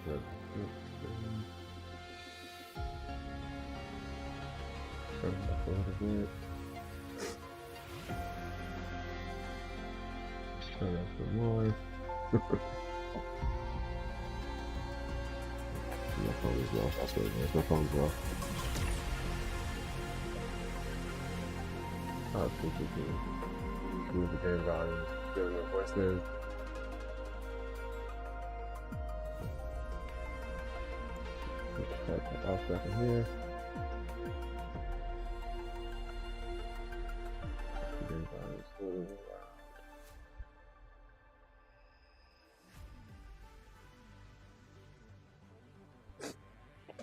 But, turn it up a little bit. Turn it up some more. My phone as well. That's what it is. My phone as well. Oh, cool. Move the game volume. Give it a voices. Put the off back in here. The game volume is moving around.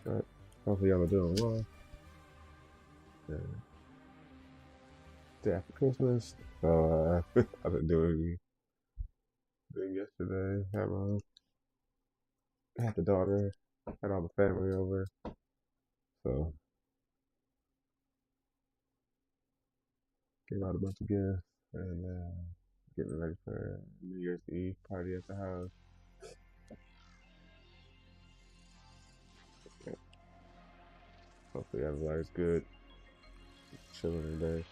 Alright. Hopefully y'all are doing well. Day after Christmas. So I didn't do anything yesterday. Had the daughter, had all the family over. So gave out a bunch of gifts and getting ready for New Year's Eve party at the house. Okay. Hopefully everybody's good. Chilling today.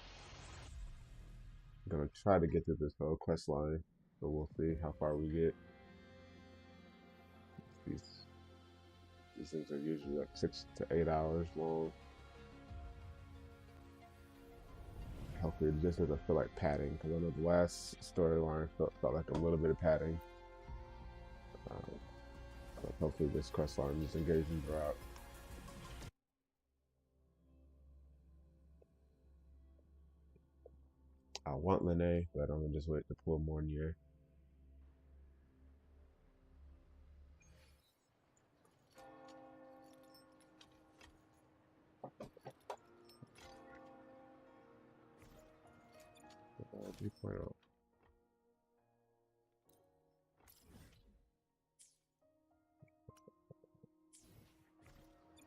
I'm gonna try to get to this whole quest line, but we'll see how far we get. These things are usually like 6 to 8 hours long. Hopefully this doesn't feel like padding, because I know the last storyline felt like a little bit of padding. But hopefully this quest line just engages throughout. I want Lene, but I'm gonna just wait to pull more near. .0.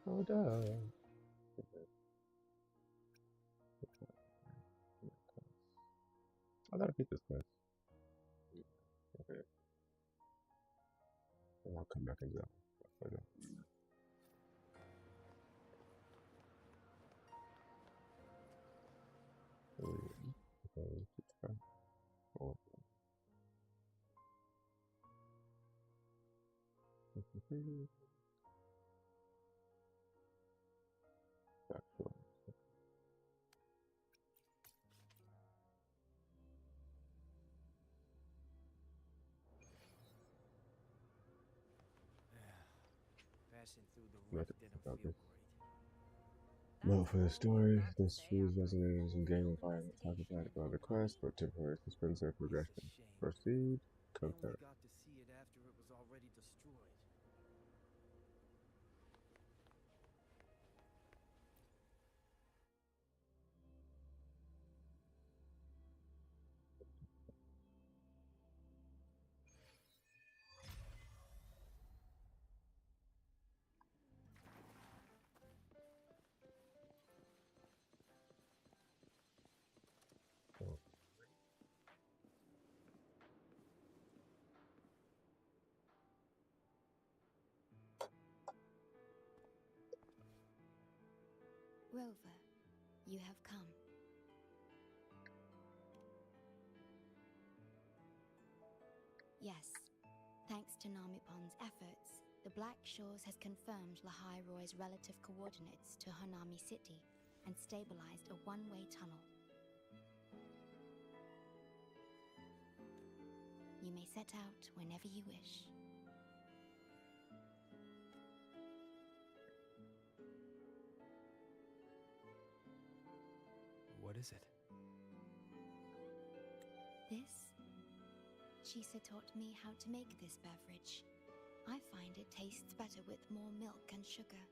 Oh, duh. I gotta pick this quest. Okay. And I'll come back and go. Note for the story, this freeze resonators in game environment talk about it by request for temporary suspension of progression. Proceed, content. Got to see it after it was already destroyed. Rover, you have come. Yes, thanks to Namipon's efforts, the Black Shores has confirmed Lahai Roy's relative coordinates to Hanami City and stabilized a one-way tunnel. You may set out whenever you wish. What is it? This? Shisa taught me how to make this beverage. I find it tastes better with more milk and sugar.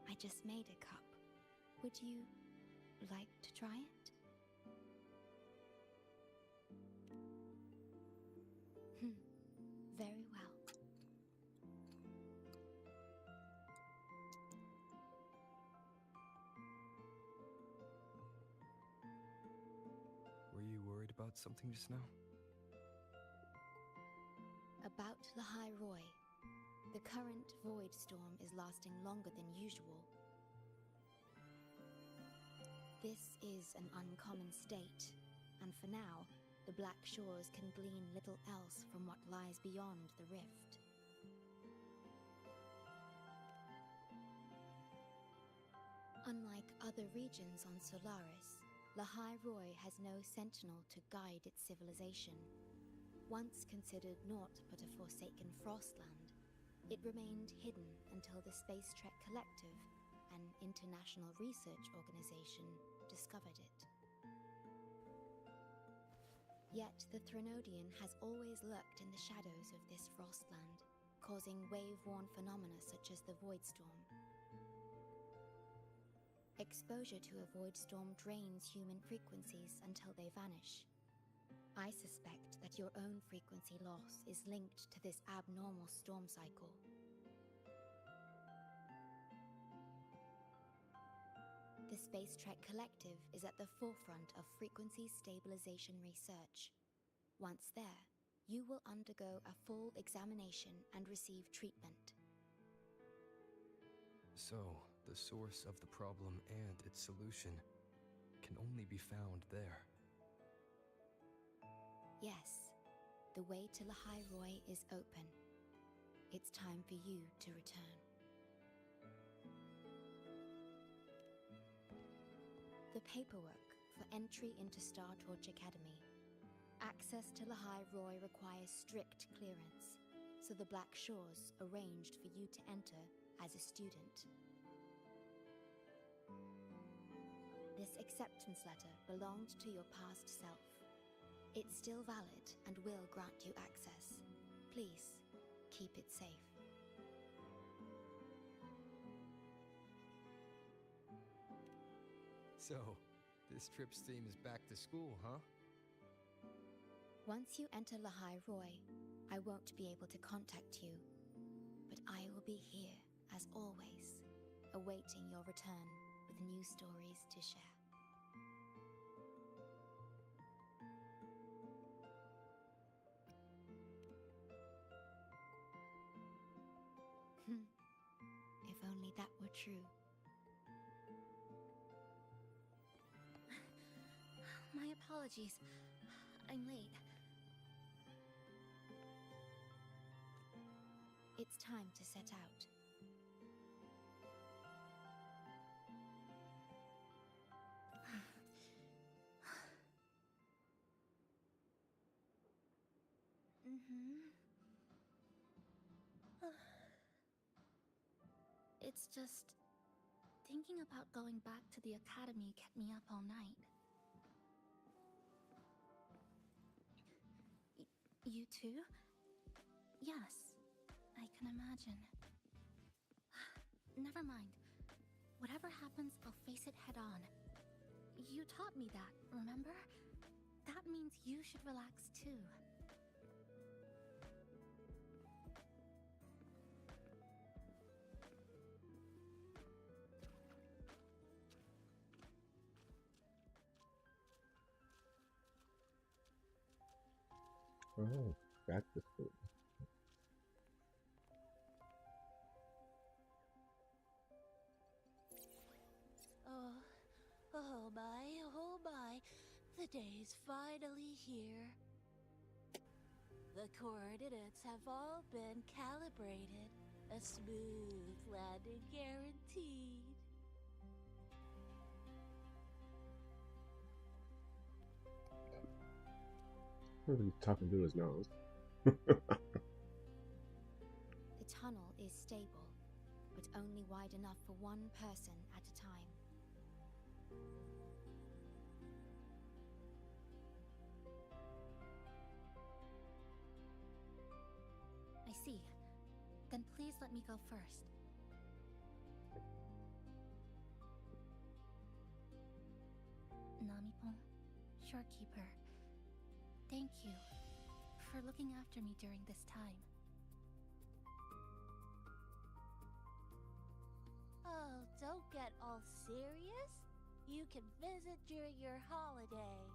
I just made a cup. Would you like to try it? Very well. Were you worried about something just now? About Lahai Roy. The current void storm is lasting longer than usual. This is an uncommon state, and for now, the Black Shores can glean little else from what lies beyond the rift. Unlike other regions on Solaris, Lahai Roy has no sentinel to guide its civilization. Once considered naught but a forsaken frostland, it remained hidden until the Space Trek Collective, an international research organization, discovered it. Yet the Threnodian has always lurked in the shadows of this frostland, causing wave-worn phenomena such as the void storm. Exposure to a void storm drains human frequencies until they vanish. I suspect that your own frequency loss is linked to this abnormal storm cycle. The Space Trek Collective is at the forefront of frequency stabilization research. Once there, you will undergo a full examination and receive treatment. So, the source of the problem and its solution can only be found there. Yes, the way to Lahai Roy is open. It's time for you to return. The paperwork for entry into Star Torch Academy. Access to Lahai Roy requires strict clearance, so the Black Shores arranged for you to enter as a student. This acceptance letter belonged to your past self. It's still valid and will grant you access. Please, keep it safe. So, this trip's theme is back to school, huh? Once you enter Lahai Roy, I won't be able to contact you, but I will be here, as always, awaiting your return with new stories to share. If only that were true. My apologies. I'm late. It's time to set out. It's just... thinking about going back to the academy kept me up all night. You too? Yes, I can imagine. Never mind. Whatever happens, I'll face it head on. You taught me that, remember? That means you should relax too. Oh, back to school. Oh my, the day's finally here. The coordinates have all been calibrated. A smooth landing guaranteed. He's talking to his nose. The tunnel is stable, but only wide enough for one person at a time. I see. Then please let me go first. Namipon, Shorekeeper, thank you for looking after me during this time. Oh, don't get all serious. You can visit during your holidays.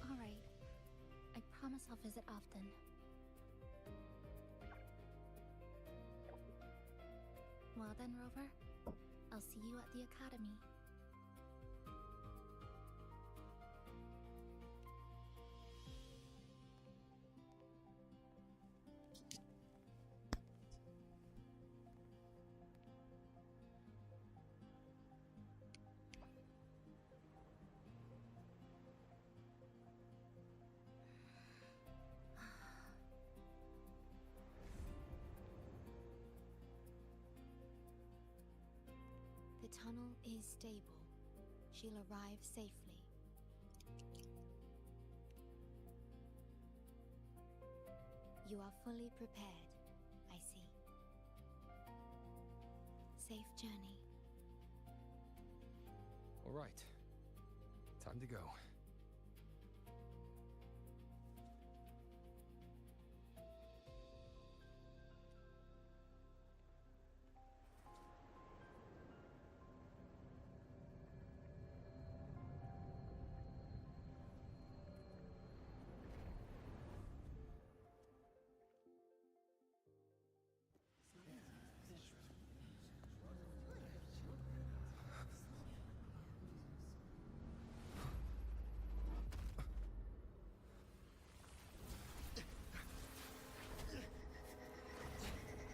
Alright, I promise I'll visit often. Well then, Rover. I'll see you at the academy. The tunnel is stable. She'll arrive safely. You are fully prepared, I see. Safe journey. All right. Time to go.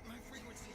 My frequency.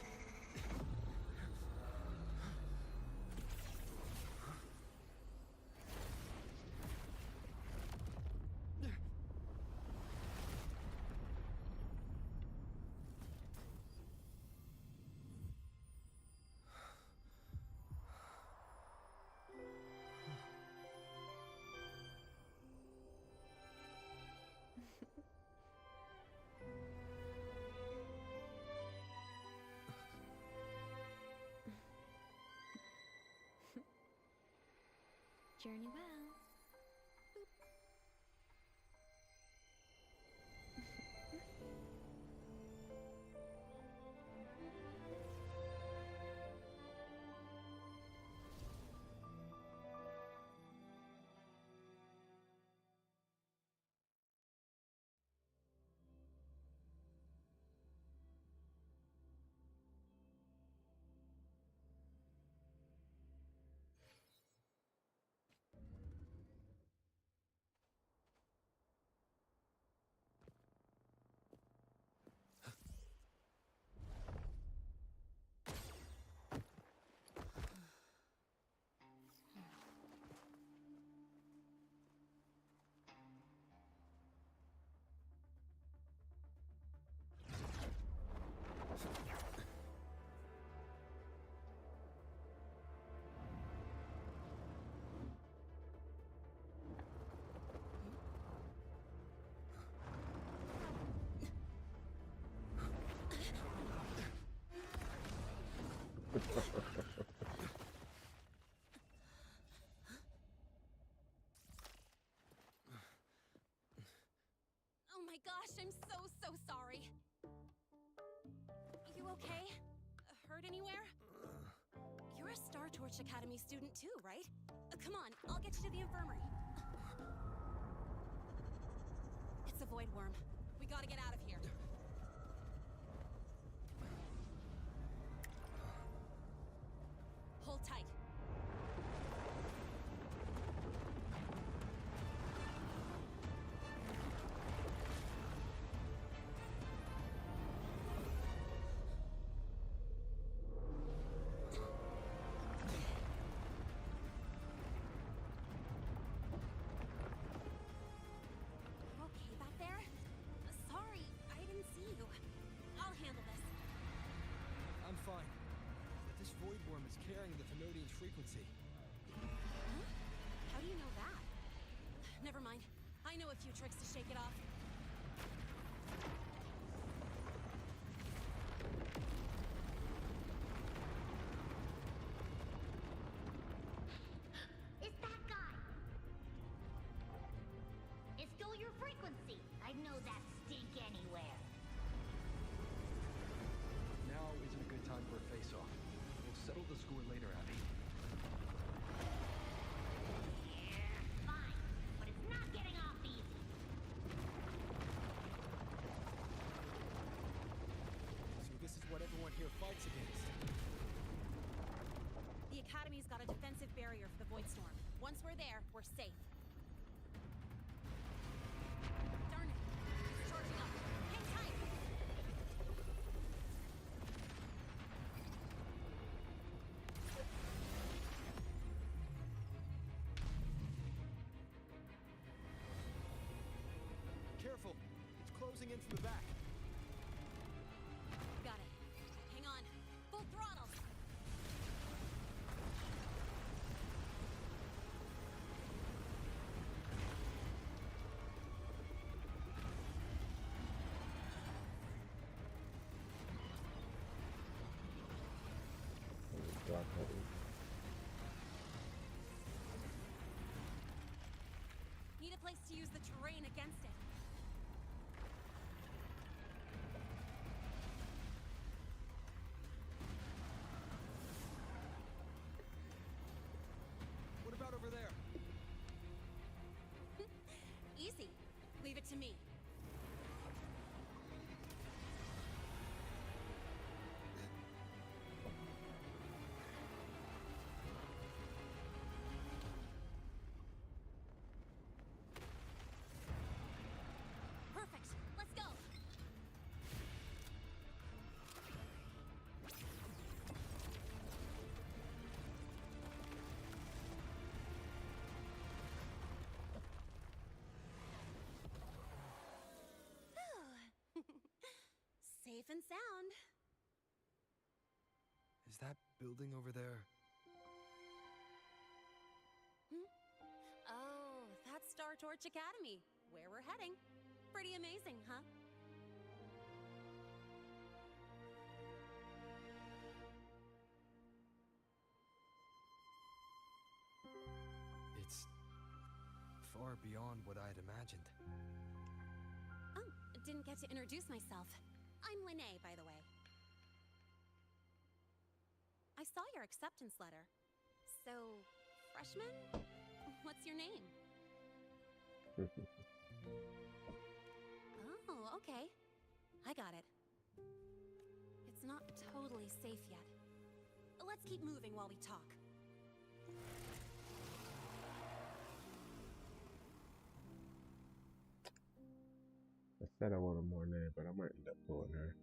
Journey well. Oh my gosh, I'm so sorry. You okay? Hurt anywhere? You're a Star Torch Academy student too, right? Come on, I'll get you to the infirmary. It's a void worm. We gotta get out of here. Hold tight. Okay back there? Sorry, I didn't see you. I'll handle this. I'm fine. But this void worm is carrying the Thenodian's frequency. Huh? How do you know that? Never mind. I know a few tricks to shake it off. It's that guy! It's still your frequency. I'd know that stink anywhere. Now isn't a good time for a face-off. We'll settle the score later, Abby. Yeah, fine. But it's not getting off easy. void storm. Once we're there, we're safe. Darn it. It's charging up. Hang tight. Careful! It's closing in from the back. Got it. Hang on. Full throttle. Dark heavy. Need a place to use the terrain against it. What about over there? Easy. Leave it to me. Perfect. Let's go. Safe and sound. Is that building over there? Oh, that's Star Torch Academy, where we're heading. Pretty amazing, huh? It's far beyond what I'd imagined. Oh, didn't get to introduce myself. I'm Lene, by the way. I saw your acceptance letter. So, freshman? What's your name? Oh, okay. I got it. It's not totally safe yet. Let's keep moving while we talk. I said I wanted more name, but I might end up pulling her.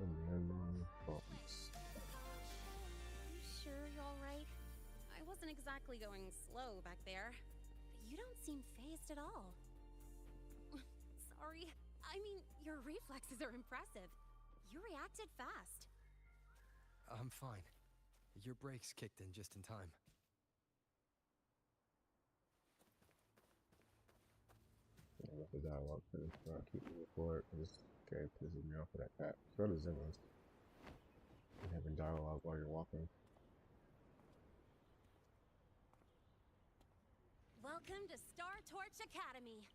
And the unknown faults. You sure you're alright? I wasn't exactly going slow back there. You don't seem phased at all. Sorry. I mean, your reflexes are impressive. You reacted fast. I'm fine. Your brakes kicked in just in time. I let the dialogue finish, so I'll keep moving forward. This game pisses me off for that crap. So does Zenless. Having dialogue while you're walking. Welcome to Star Torch Academy.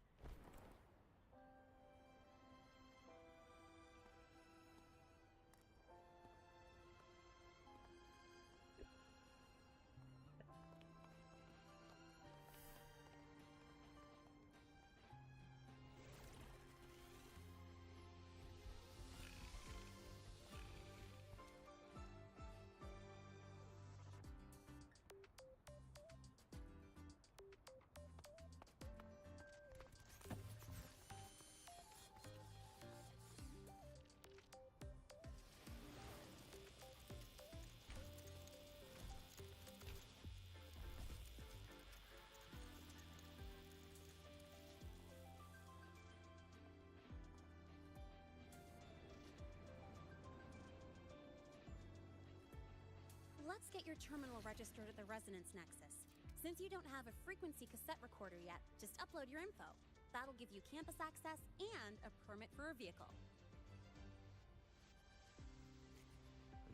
Let's get your terminal registered at the Resonance Nexus. Since you don't have a frequency cassette recorder yet, just upload your info. That'll give you campus access and a permit for a vehicle.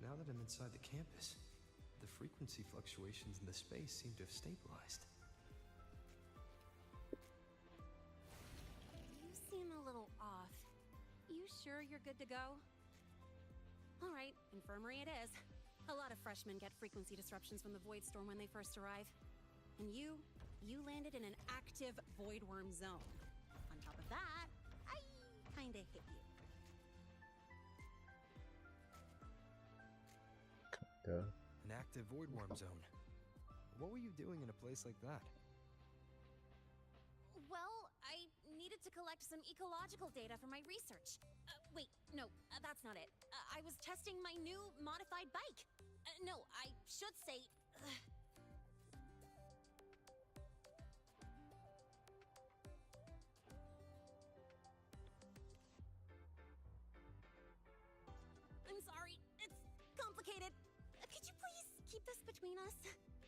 Now that I'm inside the campus, the frequency fluctuations in the space seem to have stabilized. You seem a little off. You sure you're good to go? All right, infirmary it is. A lot of freshmen get frequency disruptions from the Void Storm when they first arrive. And you landed in an active Void Worm zone. On top of that, I kinda hit you. Duh. An active void worm zone. What were you doing in a place like that? Well, I needed to collect some ecological data for my research. Wait, no, that's not it. I was testing my new modified bike. No, I should say... I'm sorry, it's complicated. Could you please keep this between us?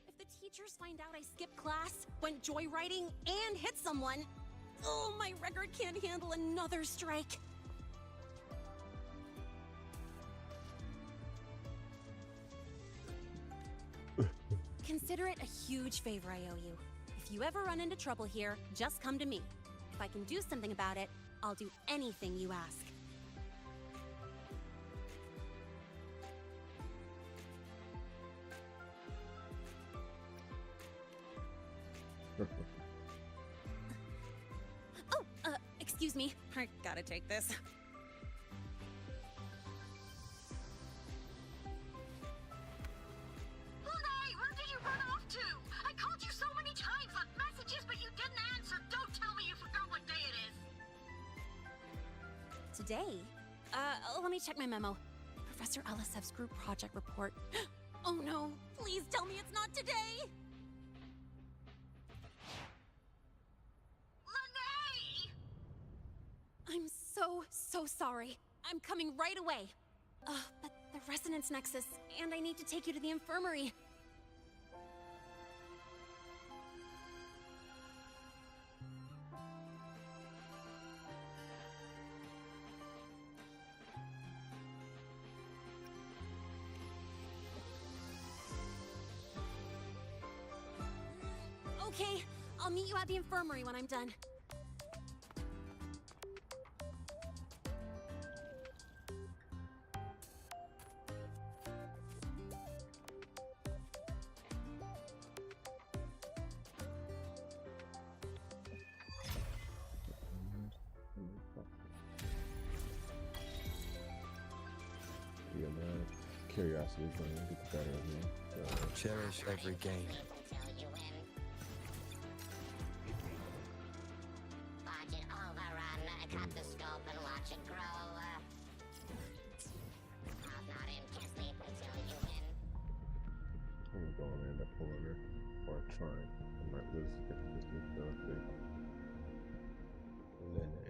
If the teachers find out I skipped class, went joyriding, and hit someone, oh, my record can't handle another strike. Consider it a huge favor I owe you. If you ever run into trouble here, just come to me. If I can do something about it, I'll do anything you ask. Oh, excuse me. I gotta take this. Where did you run off to? I called you so many times, left messages, but you didn't answer. Don't tell me you forgot what day it is. Today? Let me check my memo. Professor Alisev's group project report. Oh no, please tell me it's not today! Lene! I'm so sorry. I'm coming right away. But the Resonance Nexus, and I need to take you to the infirmary. Okay, I'll meet you at the infirmary when I'm done. Yeah, man. Curiosity is going to get the better of me. So. Cherish every game. Watch it overrun, cut the scope and watch it grow. I'm not in, can't sleep until you win. I'm going to end up pulling her. Or trying. I might lose this ability. Lene.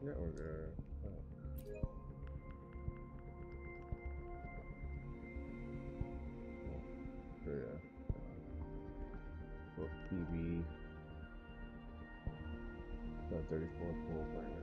Network error. Oh. So yeah. Book TV. Got 34 pulls right now.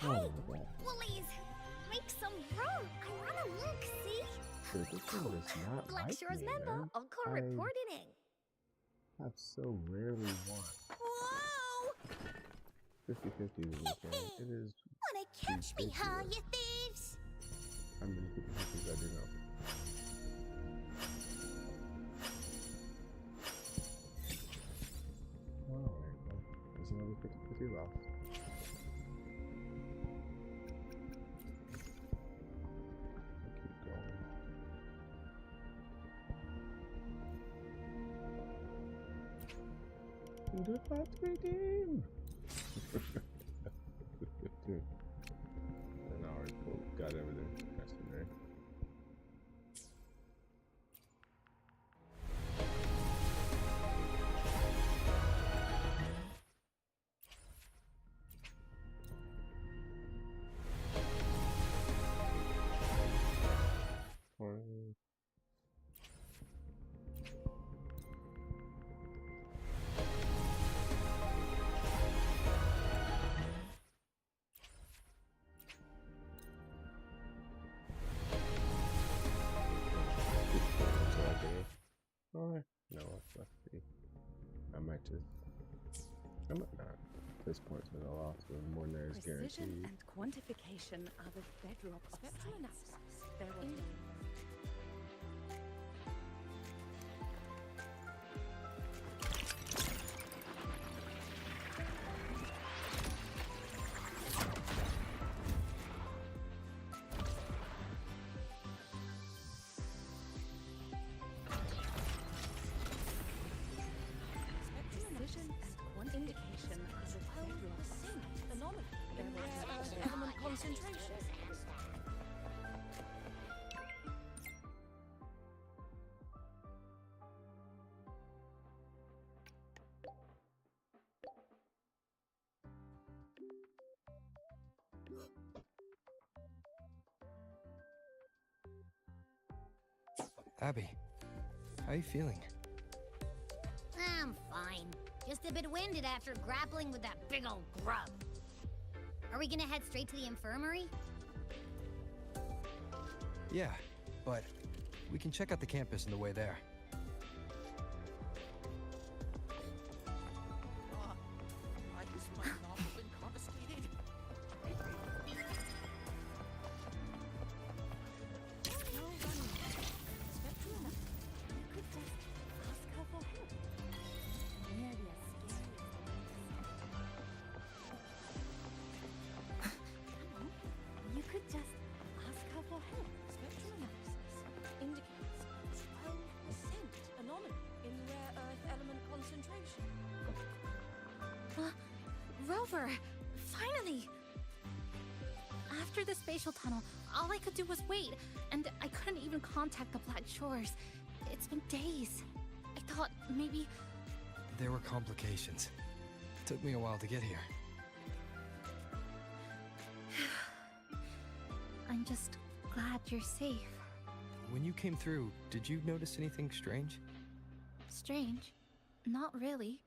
Hey, Woolies! Make some room! I wanna look, see? This thing is not Black like Shore's me, member, man. Encore I reporting. have so rarely won. Whoa! 50-50 this weekend. It is Wanna catch me, huh, you thieves? how many 50-50s I do know. Alright, well, there's another 50-50 loss. We'll keep going. The box redeem! And alright, cool. Got everything yesterday. Fine. Alright, no, let's see. I might just. I might not. At this point, it's a loss with more nerves Precision guaranteed. and quantification are the bedrock of science. There were precision and quantification are the bedrock of science. Anomaly. There were Element concentration. Abby, how are you feeling? I'm fine. Just a bit winded after grappling with that big old grub. Are we gonna head straight to the infirmary? Yeah, but we can check out the campus on the way there. I guess my knob has been confiscated. You could just ask her for help. Spectrum analysis indicates 12% anomaly in rare earth element concentration. Rover! Finally! After the spatial tunnel, all I could do was wait, and I couldn't even contact the Black Shores. It's been days. I thought maybe... There were complications. Took me a while to get here. I'm just glad you're safe. When you came through, did you notice anything strange? Strange? Not really.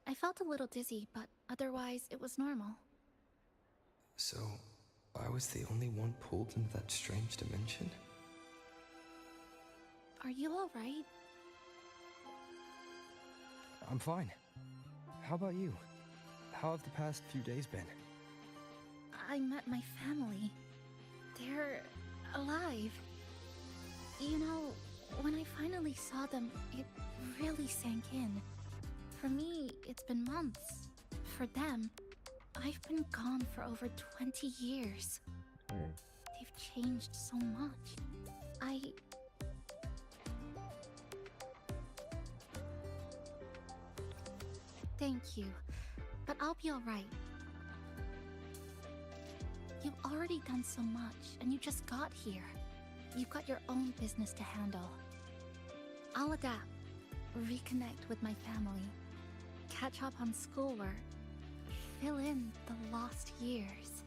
I felt a little dizzy, but otherwise it was normal. So, I was the only one pulled into that strange dimension? Are you alright? I'm fine. How about you? How have the past few days been? I met my family. They're alive. You know, when I finally saw them, it really sank in. For me, it's been months. For them, I've been gone for over 20 years. They've changed so much. Thank you, but I'll be alright. You've already done so much, and you just got here. You've got your own business to handle. I'll adapt, reconnect with my family, catch up on schoolwork, fill in the lost years.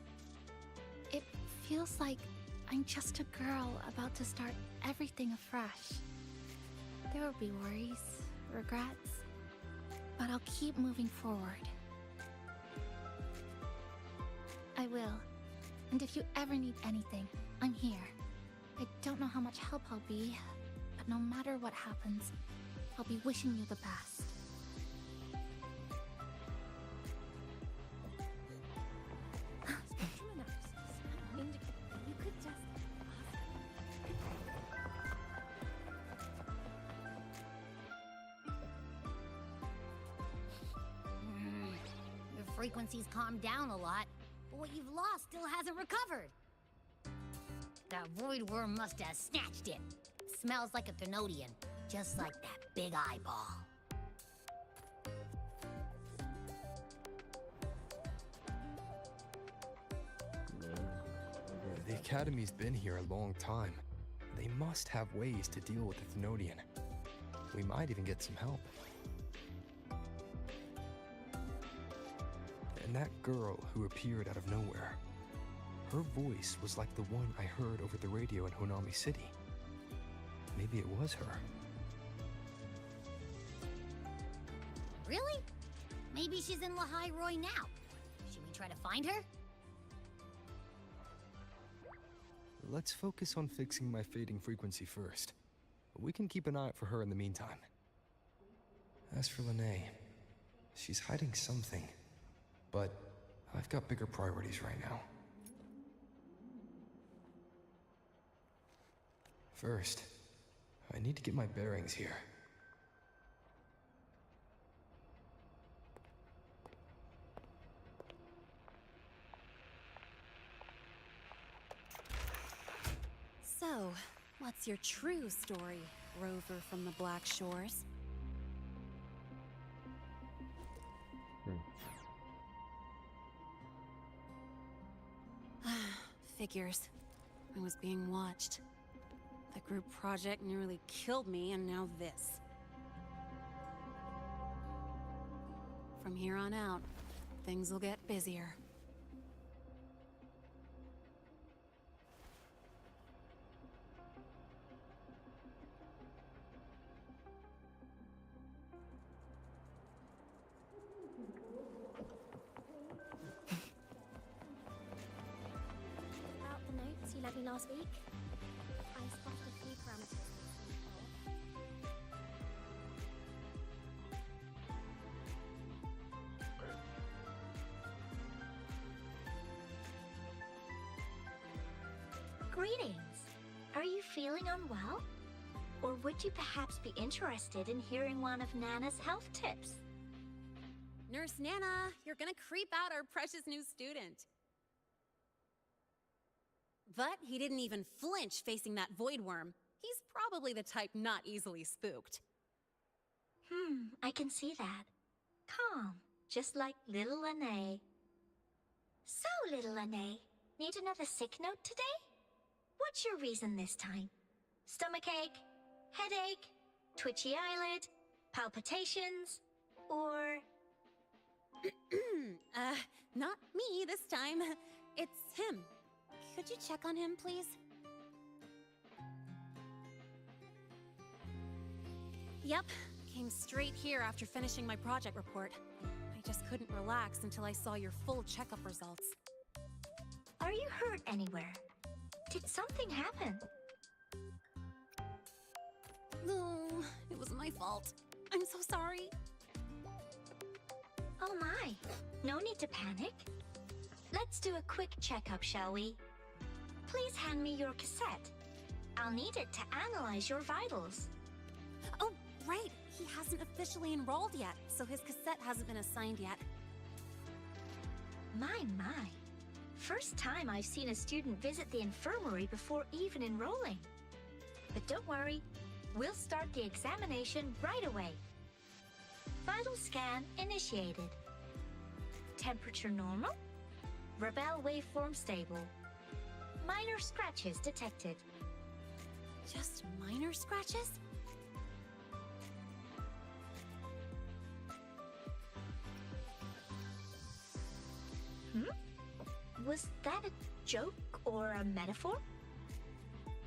It feels like I'm just a girl about to start everything afresh. There will be worries, regrets, but I'll keep moving forward. I will. And if you ever need anything, I'm here. I don't know how much help I'll be, but no matter what happens, I'll be wishing you the best. You could just Your frequency's calmed down a lot, but what you've lost still hasn't recovered. That void worm must have snatched it. Smells like a Thenodian, just like that big eyeball. The Academy's been here a long time. They must have ways to deal with the Thenodian. We might even get some help. And that girl who appeared out of nowhere, her voice was like the one I heard over the radio in Honami City. Maybe it was her. Really? Maybe she's in Lahai Roy now. Should we try to find her? Let's focus on fixing my fading frequency first. We can keep an eye out for her in the meantime. As for Lene, she's hiding something. But I've got bigger priorities right now. First, I need to get my bearings here. So, what's your true story, Rover from the Black Shores? Figures. I was being watched. The group project nearly killed me, and now this. From here on out, things will get busier. About the notes you lent me last week, I spotted a few parameters. Greetings. Are you feeling unwell? Or would you perhaps be interested in hearing one of Nana's health tips? Nurse Nana, you're gonna creep out our precious new student. But he didn't even flinch facing that void worm. He's probably the type not easily spooked. I can see that. Calm, just like little Lene. So, little Lene, need another sick note today? What's your reason this time? Stomachache? Headache? Twitchy eyelid? Palpitations? Or... Not me this time. It's him. Could you check on him, please? Yep, came straight here after finishing my project report. I just couldn't relax until I saw your full checkup results. are you hurt anywhere? Did something happen? No, it was my fault. I'm so sorry. Oh my, no need to panic. Let's do a quick checkup, shall we? Please hand me your cassette. I'll need it to analyze your vitals. Oh, right. He hasn't officially enrolled yet, so his cassette hasn't been assigned yet. My. First time I've seen a student visit the infirmary before even enrolling. But don't worry, we'll start the examination right away. Vital scan initiated. Temperature normal. Rebel waveform stable. Minor scratches detected. Just minor scratches? Was that a joke or a metaphor?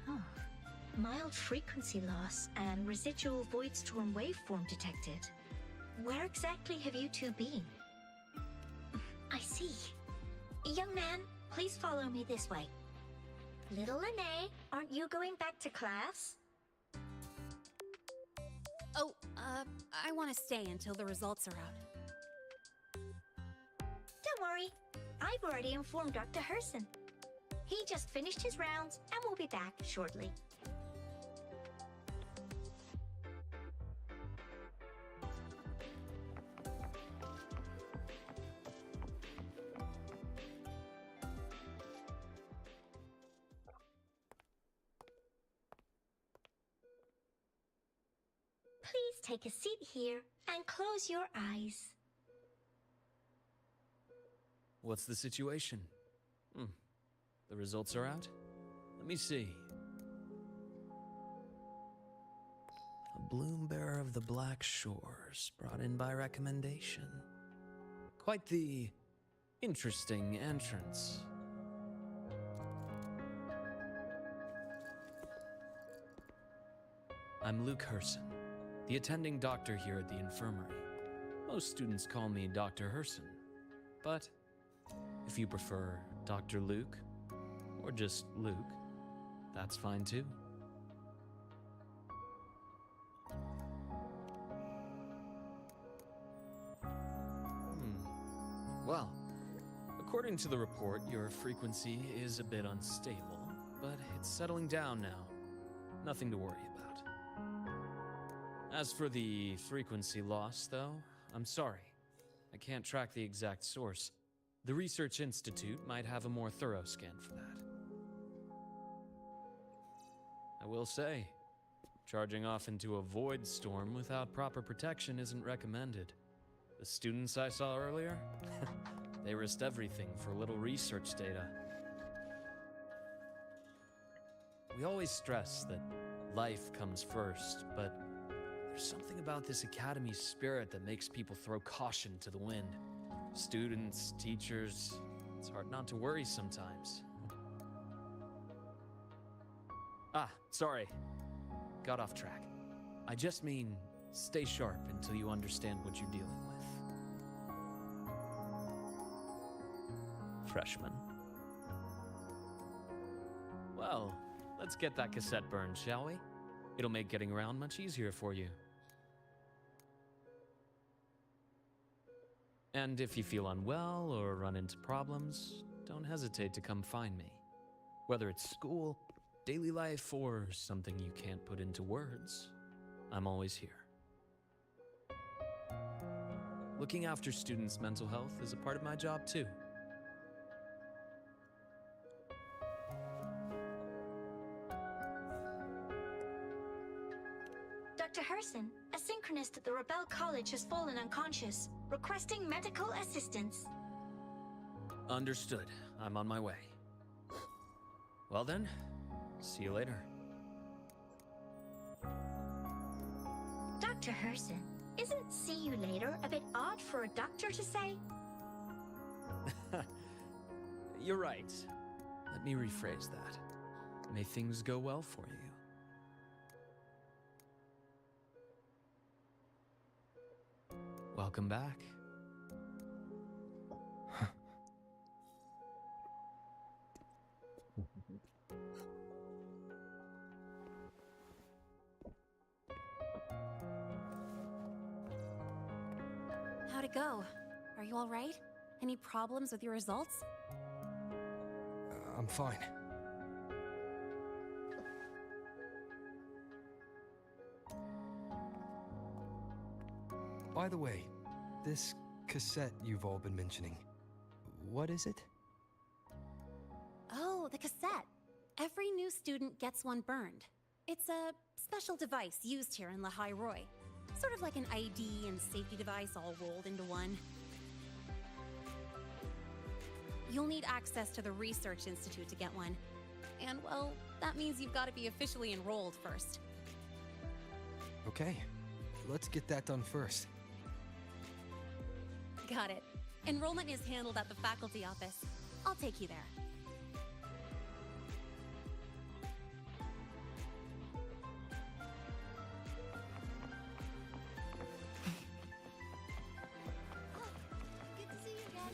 Oh. Mild frequency loss and residual void storm waveform detected. Where exactly have you two been? I see. Young man, please follow me this way. Little Lene, aren't you going back to class? Oh, I want to stay until the results are out. Don't worry. I've already informed Dr. Herson. He just finished his rounds and will be back shortly. Please take a seat here and close your eyes. What's the situation? The results are out? Let me see. A bloom bearer of the Black Shores, brought in by recommendation. Quite the interesting entrance. I'm Luke Herson, the attending doctor here at the infirmary. Most students call me Dr. Herson, but if you prefer Dr. Luke, or just Luke, that's fine too. Well, according to the report, your frequency is a bit unstable, but it's settling down now. Nothing to worry about. As for the frequency loss, though, I'm sorry. I can't track the exact source. The Research Institute might have a more thorough scan for that. I will say, charging off into a void storm without proper protection isn't recommended. The students I saw earlier, they risked everything for a little research data. We always stress that life comes first, but there's something about this academy's spirit that makes people throw caution to the wind. Students, teachers, it's hard not to worry sometimes. Sorry. Got off track. I just mean, stay sharp until you understand what you're dealing with. Freshman. Well, let's get that cassette burned, shall we? It'll make getting around much easier for you. And if you feel unwell or run into problems, don't hesitate to come find me. Whether it's school, daily life, or something you can't put into words, I'm always here. Looking after students' mental health is a part of my job too. Dr. Herson, a synchronist at the Rebel College has fallen unconscious, requesting medical assistance. Understood. I'm on my way. Well then, see you later. Dr. Herson, isn't see you later a bit odd for a doctor to say? You're right. Let me rephrase that. May things go well for you. Welcome back. How'd it go? Are you all right? Any problems with your results? I'm fine. By the way, this cassette you've all been mentioning, what is it? Oh, the cassette. Every new student gets one burned. It's a special device used here in Lehigh Roy. Sort of like an ID and safety device all rolled into one. You'll need access to the Research Institute to get one. And, well, that means you've got to be officially enrolled first. Okay, let's get that done first. Got it. Enrollment is handled at the faculty office. I'll take you there. Good to see you again.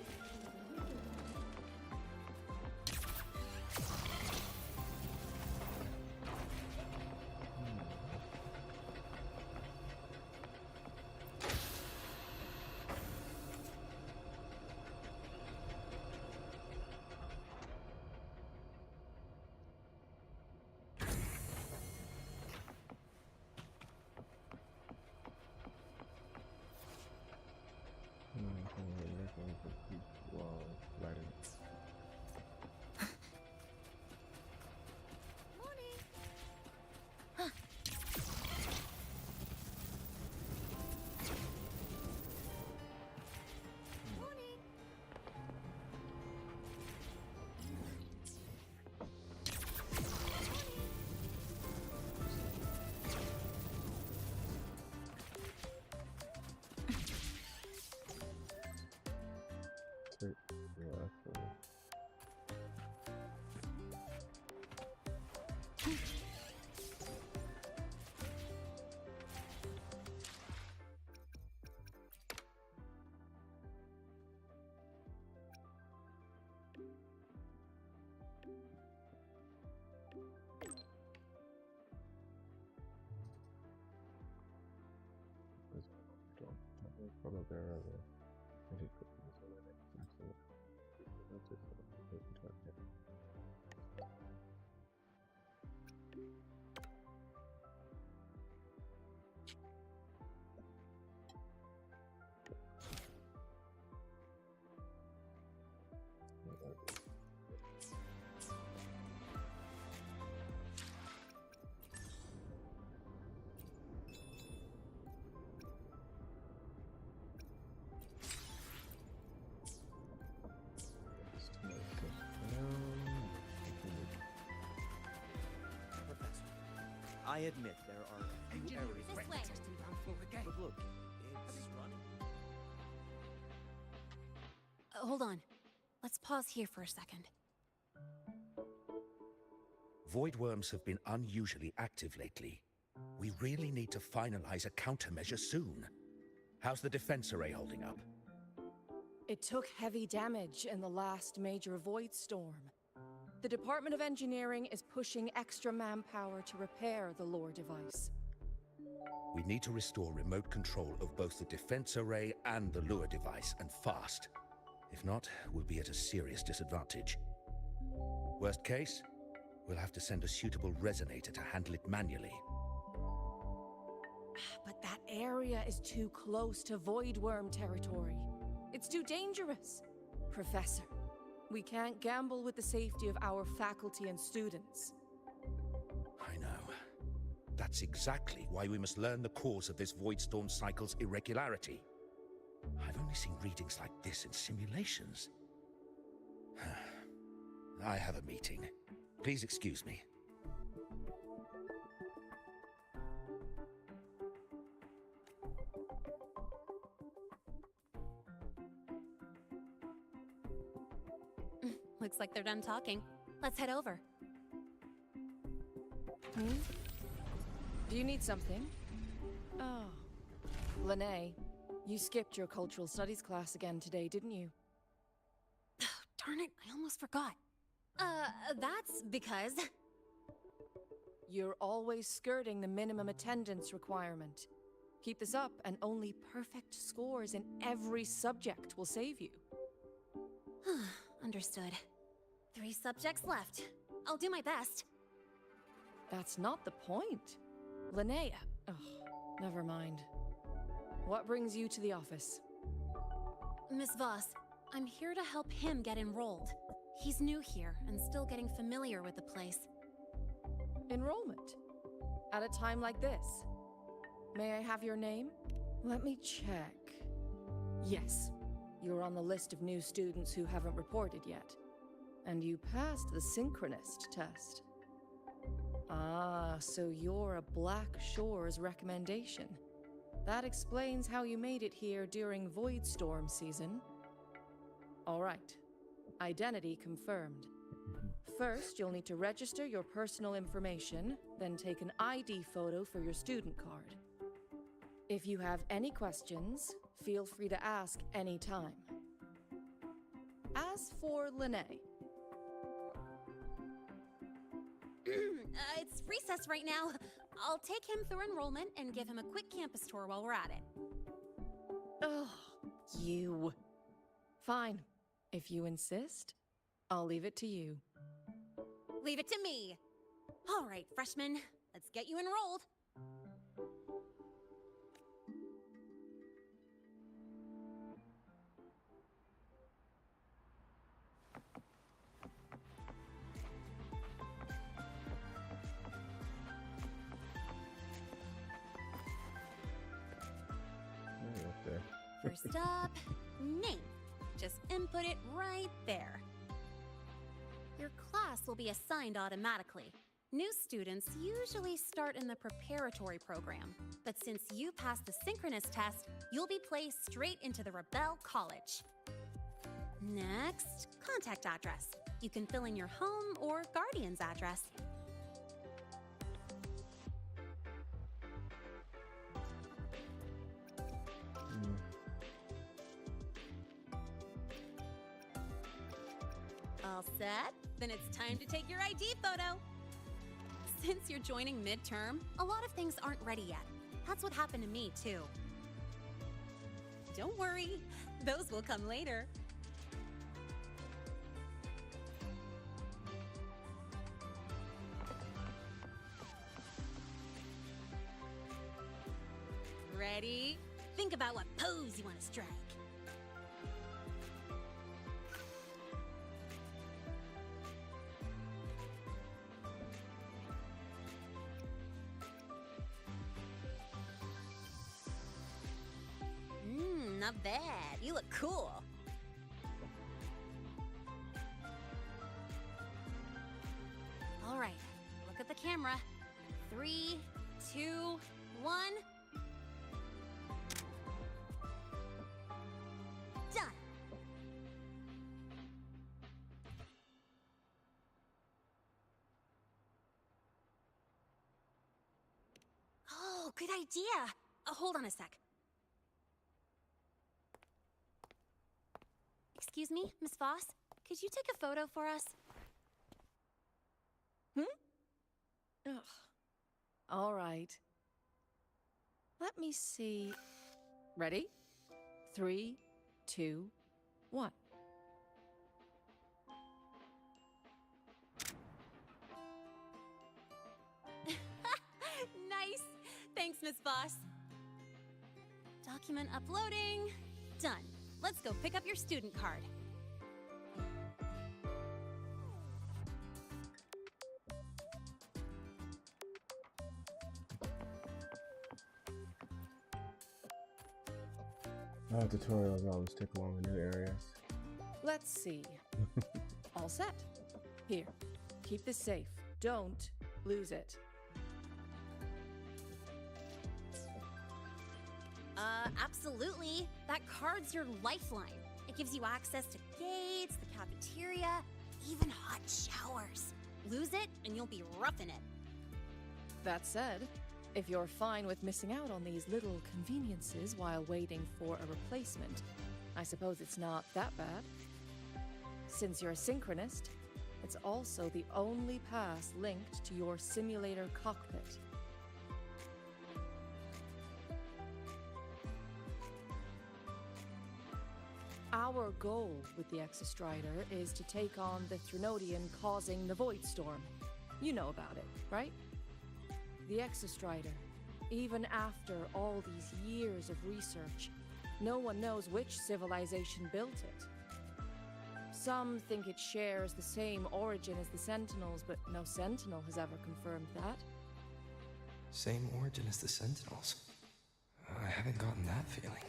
Wow, lighting. Yeah, that's cool. From there, Professor, I admit there are a few areas. This way. But look, it's running. Hold on. Let's pause here for a second. Void worms have been unusually active lately. We really need to finalize a countermeasure soon. How's the defense array holding up? It took heavy damage in the last major void storm. The Department of Engineering is pushing extra manpower to repair the lore device. We need to restore remote control of both the defense array and the lure device, and fast. If not, we'll be at a serious disadvantage. Worst case, we'll have to send a suitable resonator to handle it manually. But that area is too close to void worm territory. It's too dangerous. Professor, we can't gamble with the safety of our faculty and students. I know. That's exactly why we must learn the cause of this void storm cycle's irregularity. I've only seen readings like this in simulations. I have a meeting. Please excuse me. Looks like they're done talking. Let's head over. Do you need something? Oh. Lene, you skipped your cultural studies class again today, didn't you? Darn it, I almost forgot. That's because... You're always skirting the minimum attendance requirement. Keep this up, and only perfect scores in every subject will save you. Understood. 3 subjects left. I'll do my best. That's not the point. Linnea. Ugh, never mind. What brings you to the office? Miss Voss, I'm here to help him get enrolled. He's new here and still getting familiar with the place. Enrollment? At a time like this? May I have your name? Let me check. Yes, you're on the list of new students who haven't reported yet. And you passed the synchronist test. Ah, so you're a Black Shores recommendation. That explains how you made it here during Void Storm season. All right. Identity confirmed. First, you'll need to register your personal information, then take an ID photo for your student card. If you have any questions, feel free to ask anytime. As for Linnea, it's recess right now. I'll take him through enrollment and give him a quick campus tour while we're at it. oh, you. Fine. If you insist, I'll leave it to you. Leave it to me. All right, freshmen, let's get you enrolled. Okay. First up, name. Just input it right there. Your class will be assigned automatically. New students usually start in the preparatory program, but since you passed the synchronous test, you'll be placed straight into the Rebel College. Next, contact address. You can fill in your home or guardian's address. All set? Then it's time to take your ID photo. Since you're joining midterm, a lot of things aren't ready yet. That's what happened to me, too. Don't worry, those will come later. Ready? Think about what pose you want to strike. Not bad. You look cool. All right, look at the camera. 3, 2, 1. Done. Oh, good idea. Hold on a sec. Excuse me, Miss Voss? Could you take a photo for us? Ugh. All right. Let me see. Ready? 3, 2, 1. Nice! Thanks, Miss Voss. Document uploading. Done. Let's go pick up your student card. Oh, tutorials always take long in new areas. Let's see. All set. Here, keep this safe. Don't lose it. Absolutely. That card's your lifeline. It gives you access to gates, the cafeteria, even hot showers. Lose it, and you'll be roughing it. That said, if you're fine with missing out on these little conveniences while waiting for a replacement, I suppose it's not that bad. Since you're a synchronist, it's also the only pass linked to your simulator cockpit. Our goal with the Exostrider is to take on the Threnodian causing the Void Storm. You know about it, right? The Exostrider. Even after all these years of research, no one knows which civilization built it. Some think it shares the same origin as the Sentinels, but no Sentinel has ever confirmed that. Same origin as the Sentinels. I haven't gotten that feeling.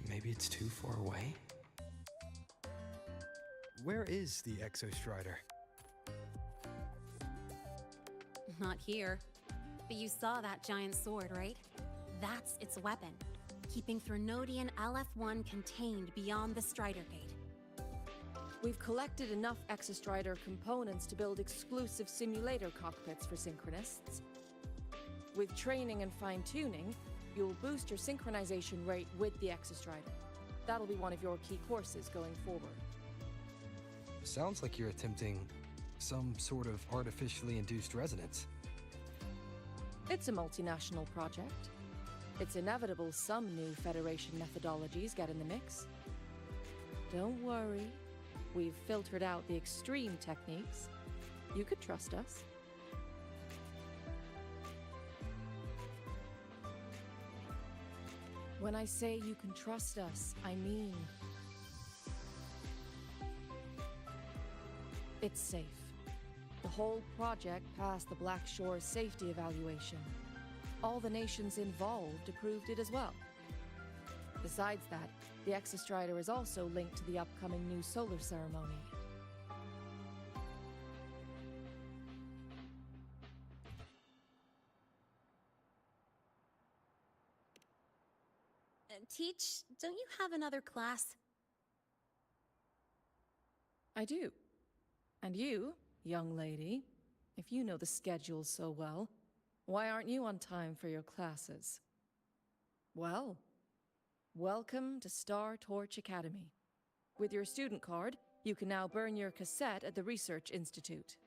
Maybe it's too far away? Where is the Exostrider? Not here. But you saw that giant sword, right? That's its weapon, keeping Threnodian LF-1 contained beyond the Strider Gate. We've collected enough Exostrider components to build exclusive simulator cockpits for Synchronists. With training and fine-tuning, you'll boost your synchronization rate with the Exostrider. That'll be one of your key courses going forward. Sounds like you're attempting some sort of artificially induced resonance. It's a multinational project. It's inevitable some new Federation methodologies get in the mix. Don't worry. We've filtered out the extreme techniques. You could trust us. When I say you can trust us, I mean... it's safe. The whole project passed the Black Shore's safety evaluation. All the nations involved approved it as well. Besides that, the Exostrider is also linked to the upcoming new solar ceremony. Teach, don't you have another class? I do. And you, young lady, if you know the schedule so well, why aren't you on time for your classes? Well, welcome to Star Torch Academy. With your student card, you can now burn your cassette at the Research Institute.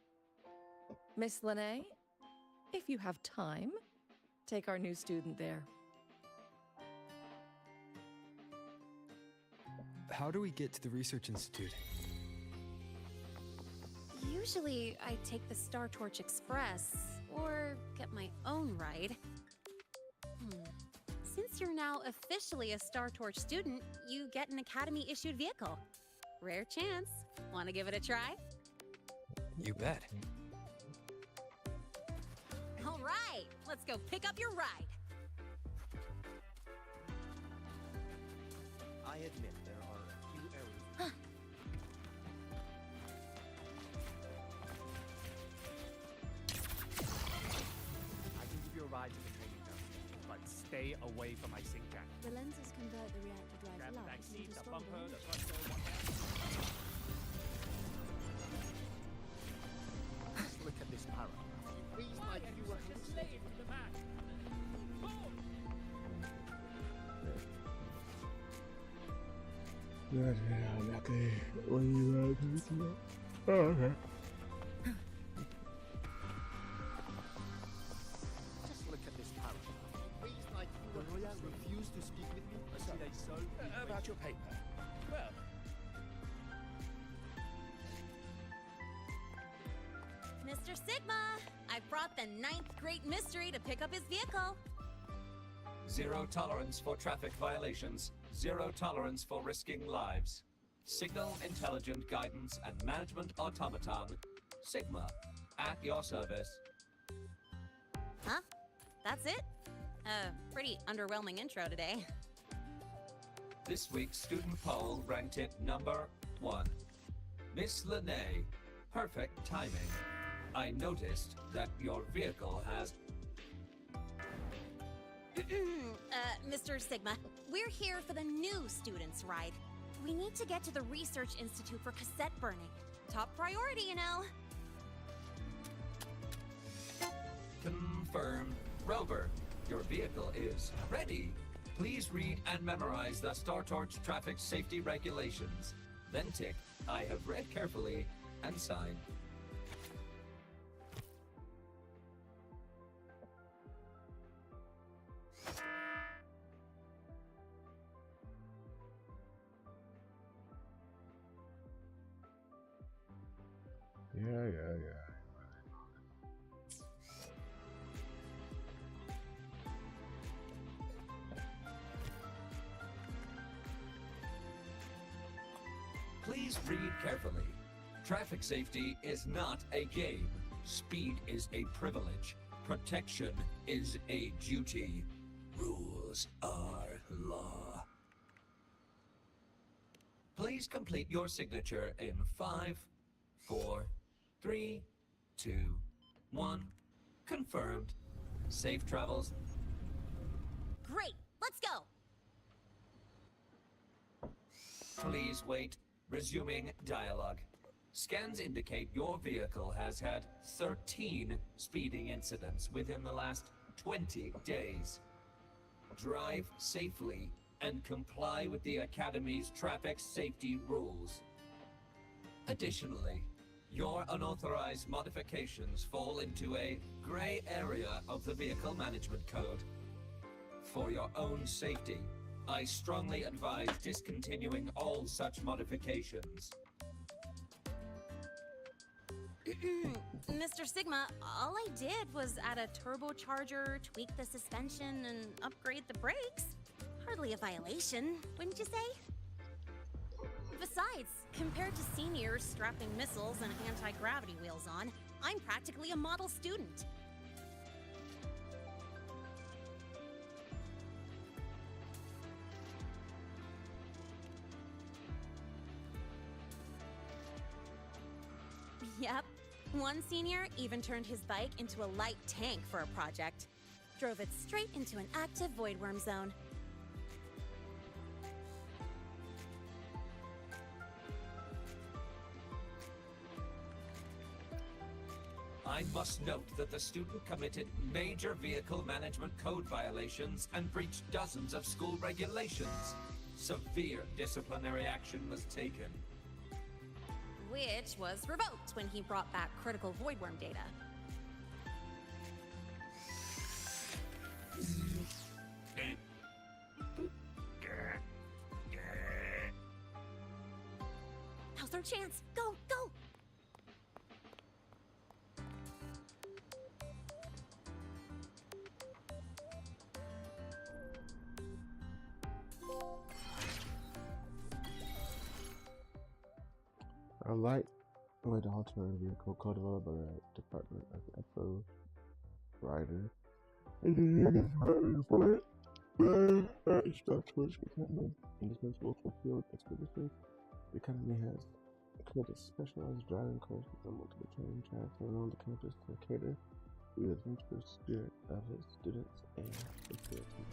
Miss Lene, if you have time, take our new student there. How do we get to the Research Institute? Usually, I take the Star Torch Express, or get my own ride. Since you're now officially a Star Torch student, you get an Academy-issued vehicle. Rare chance. Want to give it a try? You bet. All right, let's go pick up your ride. I admit there are a few errors. I can give you a ride to the training ground, but stay away from my sync jack. The lenses convert the reactor drive Grab the light back seat, into the stronger bumper, the energy. thruster, one hand. Just look at this paragraph. You breathe like you were just laid to the back. Yeah, okay. When you oh, okay. Just look at this paragraph. You breathe like you were royal refused to speak with me. So they so About your paper. Well, Mr. Sigma, I brought the 9th Great Mystery to pick up his vehicle. Zero tolerance for traffic violations. Zero tolerance for risking lives. Signal intelligent guidance and management automaton. Sigma, at your service. Huh? That's it? Pretty underwhelming intro today. This week's student poll ranked it number 1. Miss Lene, perfect timing. I noticed that your vehicle has... Mr. Sigma, we're here for the new students' ride. We need to get to the Research Institute for cassette burning. Top priority, you know. Confirmed. Rover, your vehicle is ready. Please read and memorize the Star Torch traffic safety regulations. Then tick, I have read carefully, and sign. yeah. Please read carefully. Traffic safety is not a game. Speed is a privilege. Protection is a duty. Rules are law. Please complete your signature in 5, 4, 3, 2, 1. Confirmed. Safe travels. Great, let's go! Please wait. Resuming dialogue. Scans indicate your vehicle has had 13 speeding incidents within the last 20 days. Drive safely and comply with the Academy's traffic safety rules. Additionally, your unauthorized modifications fall into a gray area of the Vehicle Management Code. For your own safety, I strongly advise discontinuing all such modifications. Mr. Sigma, all I did was add a turbocharger, tweak the suspension, and upgrade the brakes. Hardly a violation, wouldn't you say? Besides, compared to seniors strapping missiles and anti-gravity wheels on, I'm practically a model student. Yep. One senior even turned his bike into a light tank for a project. Drove it straight into an active voidworm zone. I must note that the student committed major vehicle management code violations and breached dozens of school regulations. Severe disciplinary action was taken. Which was revoked when he brought back critical voidworm data. Now's our chance! Go, go! I like the alternative vehicle co-developed by the Department of Echo Writer. Instructors become indispensable for field expeditions. The Academy has created specialized driving courses and multiple training tracks around the campus to cater to the adventurous spirit of its students and facilities.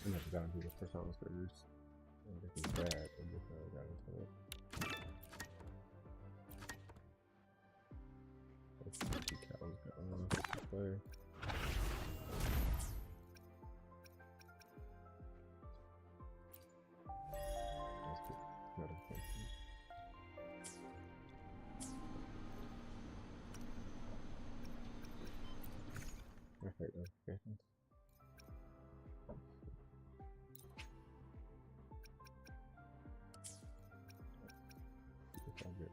I never got into the persona series. I think it's bad, but just never got into it. Let's see what the cows got on to play. Let's get notifications. Okay, notifications. If I get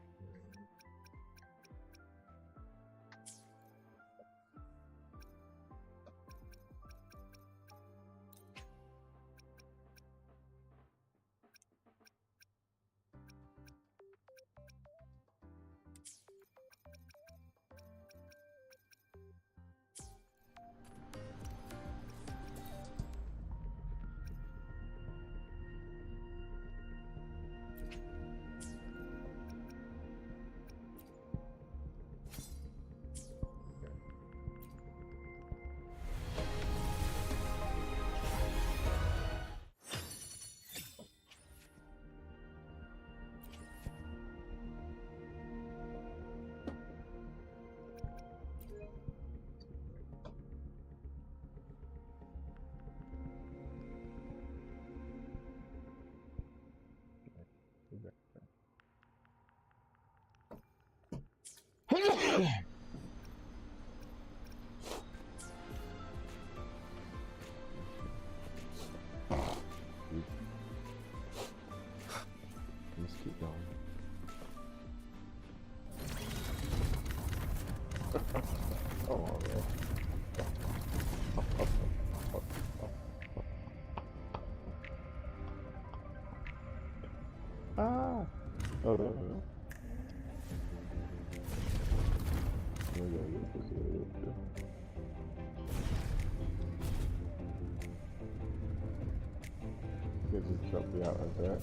let's keep going. Oh, man. Ah! Oh, no. You just jump me out like that.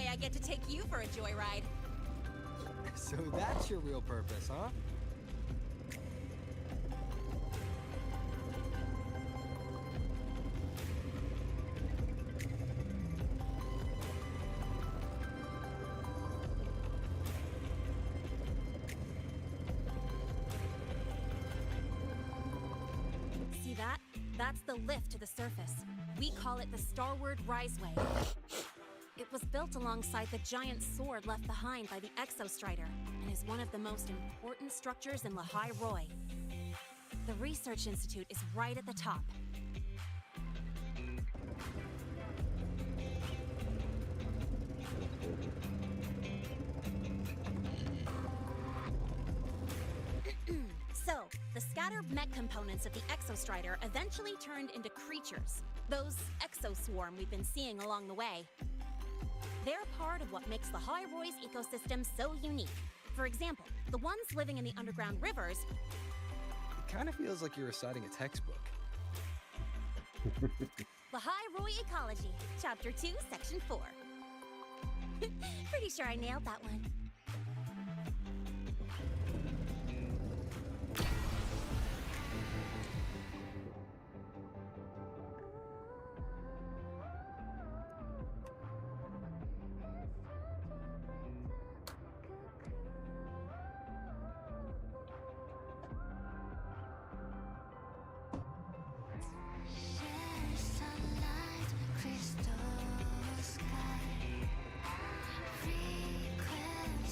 I get to take you for a joyride. So that's your real purpose, huh? See that? That's the lift to the surface. We call it the Starward Riseway. It was built alongside the giant sword left behind by the Exostrider and is one of the most important structures in Lehigh Roy. The Research Institute is right at the top. So, the scattered mech components of the Exostrider eventually turned into creatures. Those exoswarm we've been seeing along the way. They're part of what makes the High Roy's ecosystem so unique. For example, the ones living in the underground rivers... It kind of feels like you're reciting a textbook. The High Roy Ecology, Chapter 2, Section 4. Pretty sure I nailed that one. Crystal sky, frequency.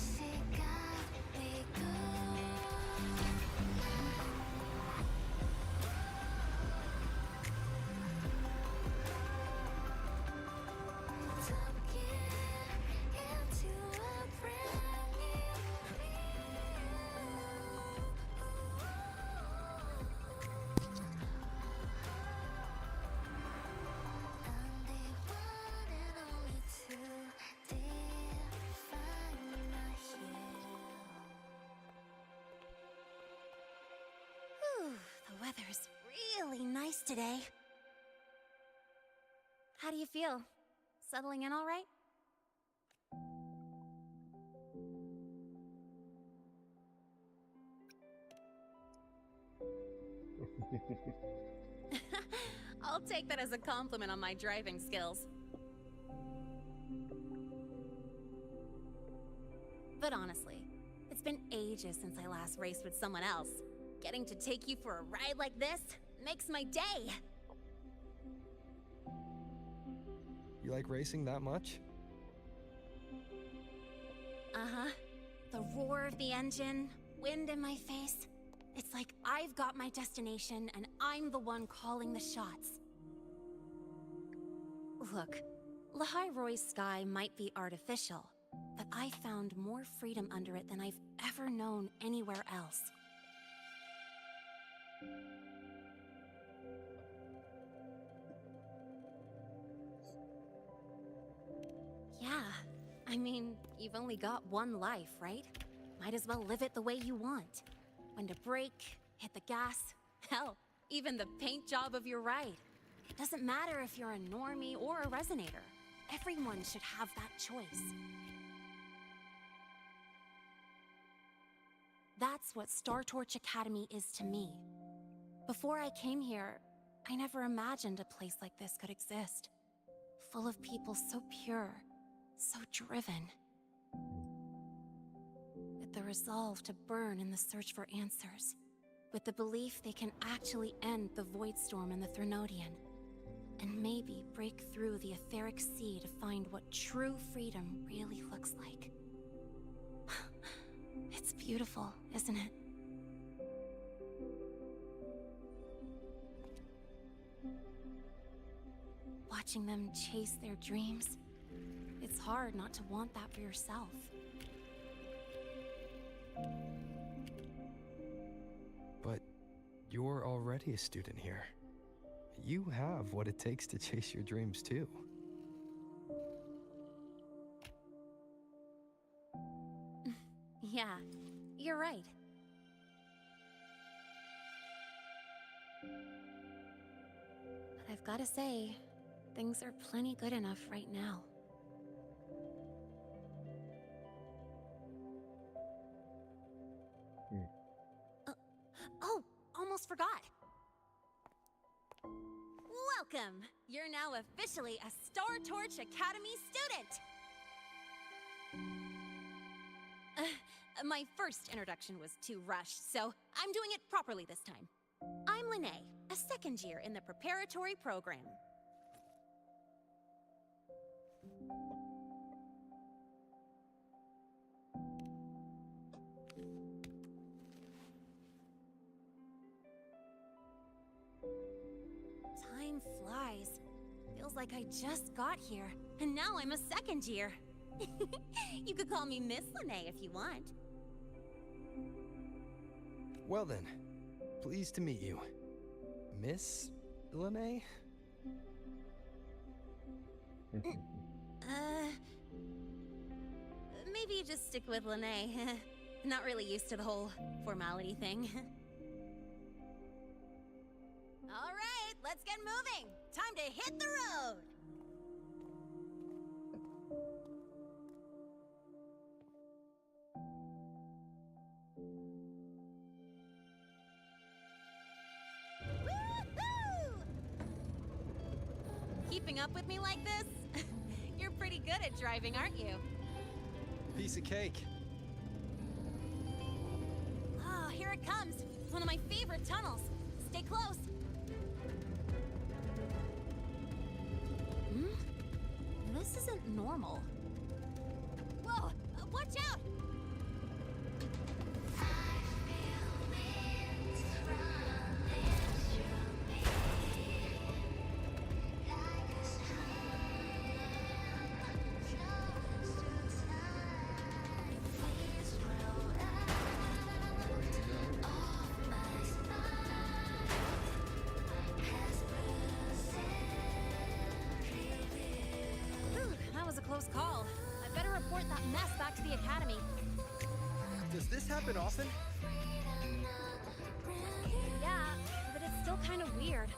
nice today. How do you feel? Settling in all right? I'll take that as a compliment on my driving skills. But honestly, it's been ages since I last raced with someone else. Getting to take you for a ride like this makes my day. You like racing that much? Uh-huh. The roar of the engine, wind in my face. It's like I've got my destination and I'm the one calling the shots. Look, Lahai Roy's sky might be artificial, but I found more freedom under it than I've ever known anywhere else. Yeah, I mean, you've only got one life, right? Might as well live it the way you want. When to brake, hit the gas, hell, even the paint job of your ride. It doesn't matter if you're a normie or a resonator. Everyone should have that choice. That's what Star Torch Academy is to me. Before I came here, I never imagined a place like this could exist. Full of people so pure, so driven. With the resolve to burn in the search for answers. With the belief they can actually end the Void Storm and the Threnodian. And maybe break through the etheric sea to find what true freedom really looks like. It's beautiful, isn't it? Watching them chase their dreams, it's hard not to want that for yourself. But you're already a student here. You have what it takes to chase your dreams too. Yeah, you're right. But I've gotta say, things are plenty good enough right now. Oh, almost forgot. Welcome! You're now officially a Star Torch Academy student! My first introduction was too rushed, so I'm doing it properly this time. I'm Lene, a second year in the preparatory program. Time flies. Feels like I just got here, and now I'm a second year. You could call me Miss Lene if you want. Well then, pleased to meet you. Miss Lene? Maybe just stick with Lene. Not really used to the whole formality thing. All right, let's get moving. Time to hit the road. Keeping up with me like this? You're pretty good at driving, aren't you? Piece of cake. Oh, here it comes. It's one of my favorite tunnels. Stay close. This isn't normal. Whoa! Watch out! Close call. I better report that mess back to the academy. Does this happen often? Yeah, but it's still kind of weird.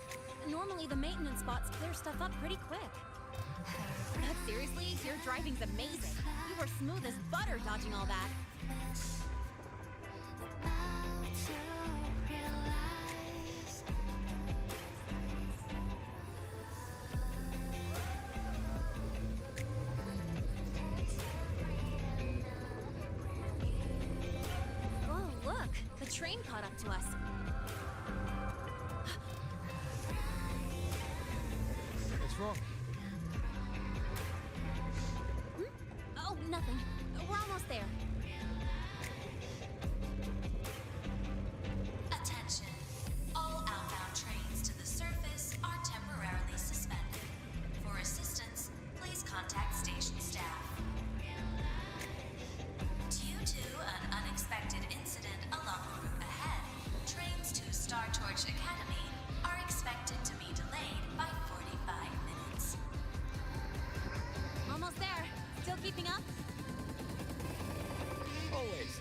Normally the maintenance spots clear stuff up pretty quick. But seriously, your driving's amazing. You were smooth as butter dodging all that. Oh, look! The train caught up to us. What's wrong? Oh, nothing. We're almost there. Attention. All outbound trains to the surface are temporarily suspended. For assistance, please contact station staff. Due to an unexpected incident along the route ahead, trains to Star Torch Academy are expected to be delayed by 45 minutes. Almost there. Still keeping up? Always.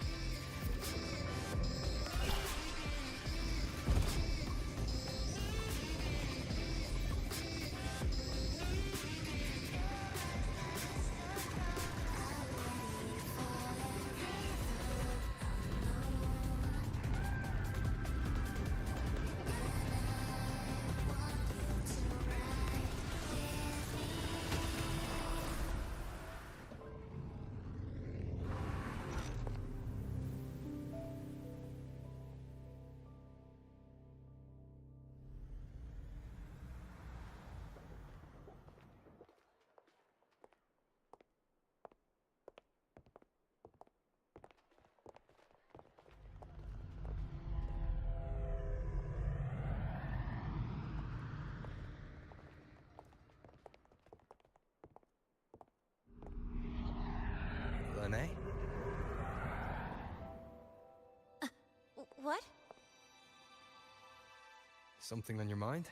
Lene? What? Something on your mind?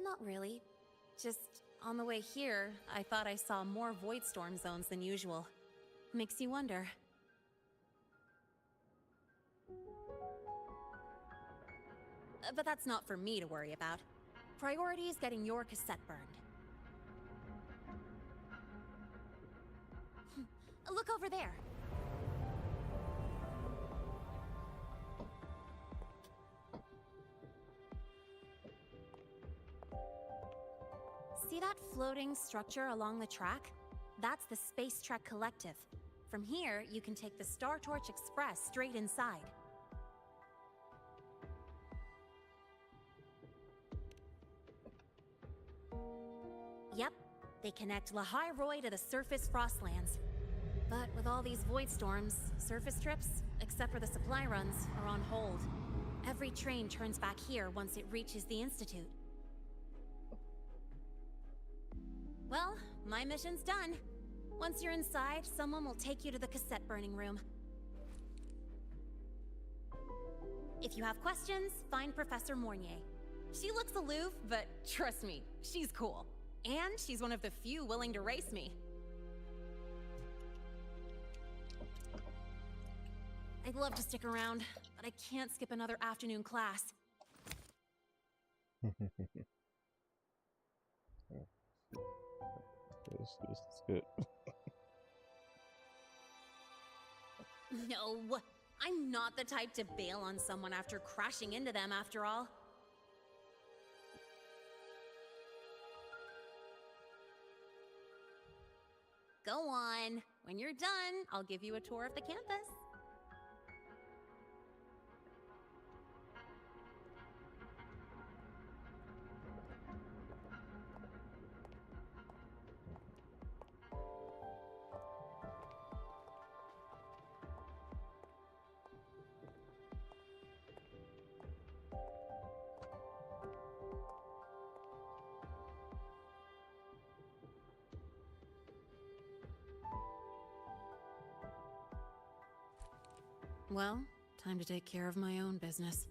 Not really. Just on the way here, I thought I saw more void storm zones than usual. Makes you wonder. But that's not for me to worry about. Priority is getting your cassette burned. Look over there. See that floating structure along the track? That's the Space Trek Collective. From here, you can take the Star Torch Express straight inside. Yep, they connect Lehigh Roy to the surface Frostlands. But with all these void storms, surface trips, except for the supply runs, are on hold. Every train turns back here once it reaches the Institute. Well, my mission's done. Once you're inside, someone will take you to the cassette burning room. If you have questions, find Professor Mornier. She looks aloof, but trust me, she's cool. And she's one of the few willing to race me. I'd love to stick around, but I can't skip another afternoon class. This is good. No, I'm not the type to bail on someone after crashing into them, after all. Go on. When you're done, I'll give you a tour of the campus. Well, time to take care of my own business.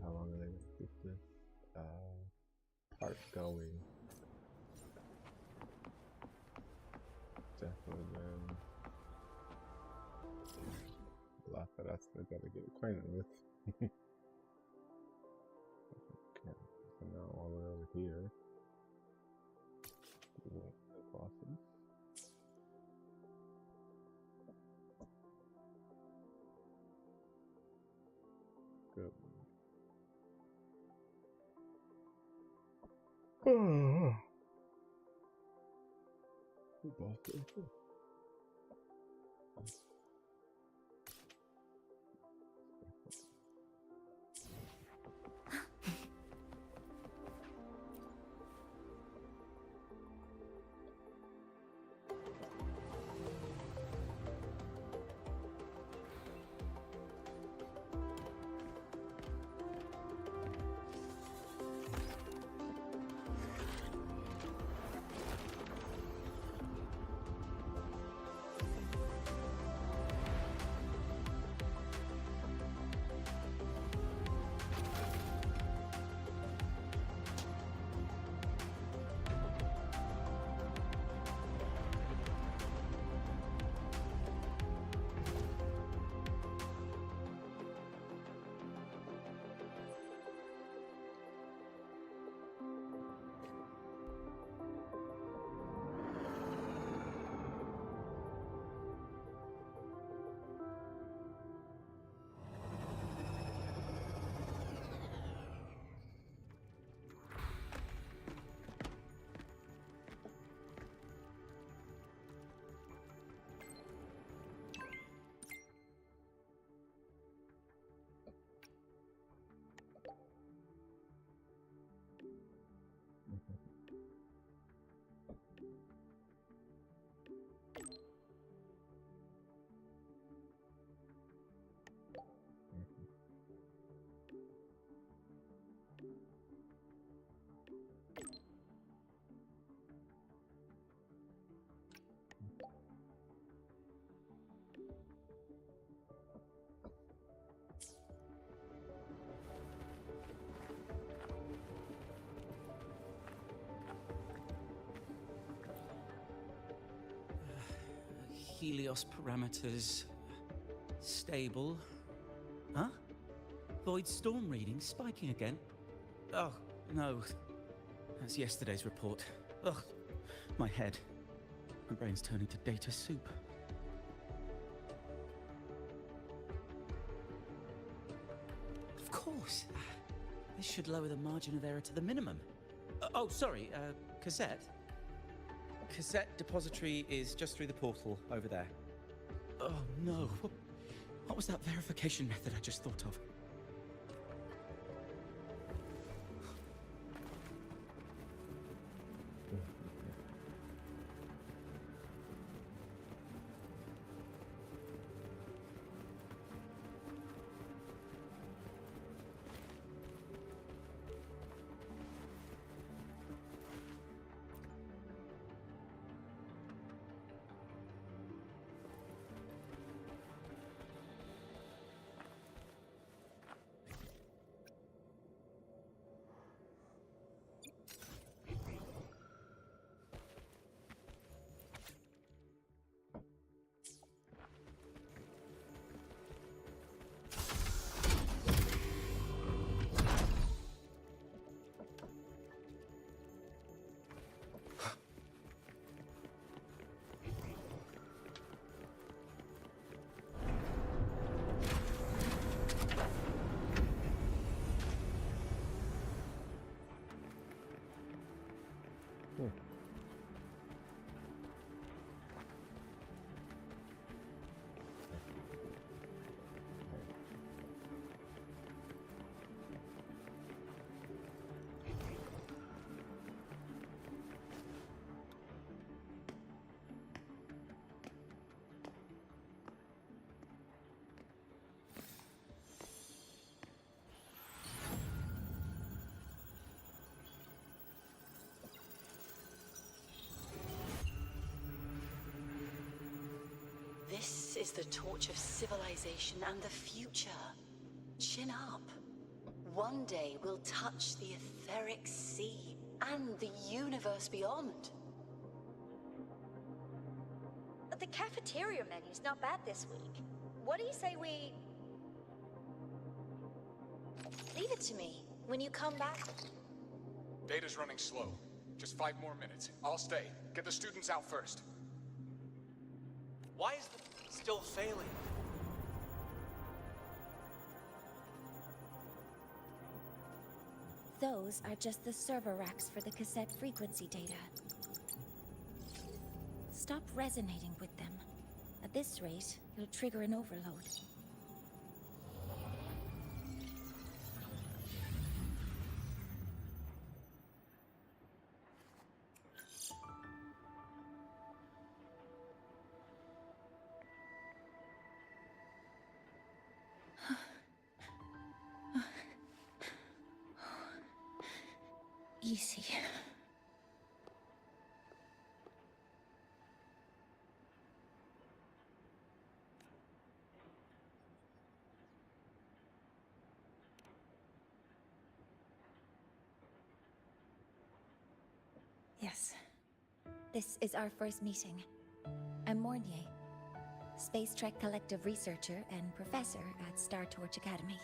How long are they going to keep this part going? and then a lot that I still gotta get acquainted with. Okay, so now all the way over here. The bosses. Good. Good bosses. Helios parameters stable. Huh? Void storm reading spiking again? Oh, no. That's yesterday's report. Ugh, my head. My brain's turning to data soup. Of course. This should lower the margin of error to the minimum. Oh, sorry, cassette? Cassette depository is just through the portal over there. Oh no, what was that verification method I just thought of? This is the torch of civilization and the future. Chin up. One day we'll touch the etheric sea and the universe beyond. The cafeteria menu's not bad this week. What do you say we... Leave it to me. When you come back... Data's running slow. Just 5 more minutes. I'll stay. Get the students out first. Why is the still failing? Those are just the server racks for the cassette frequency data. Stop resonating with them. At this rate, you'll trigger an overload. Easy. Yes. This is our first meeting. I'm Mornier, Space Trek Collective researcher and professor at Star Torch Academy.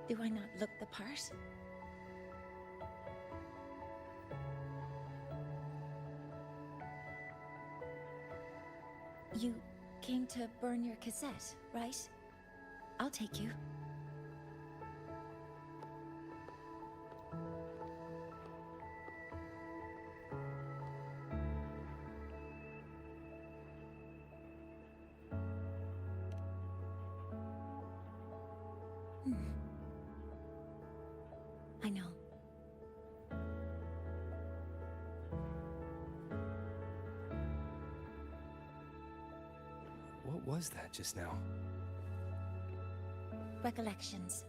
Do I not look the part? You came to burn your cassette, right? I'll take you. I know. What was that just now? Recollections.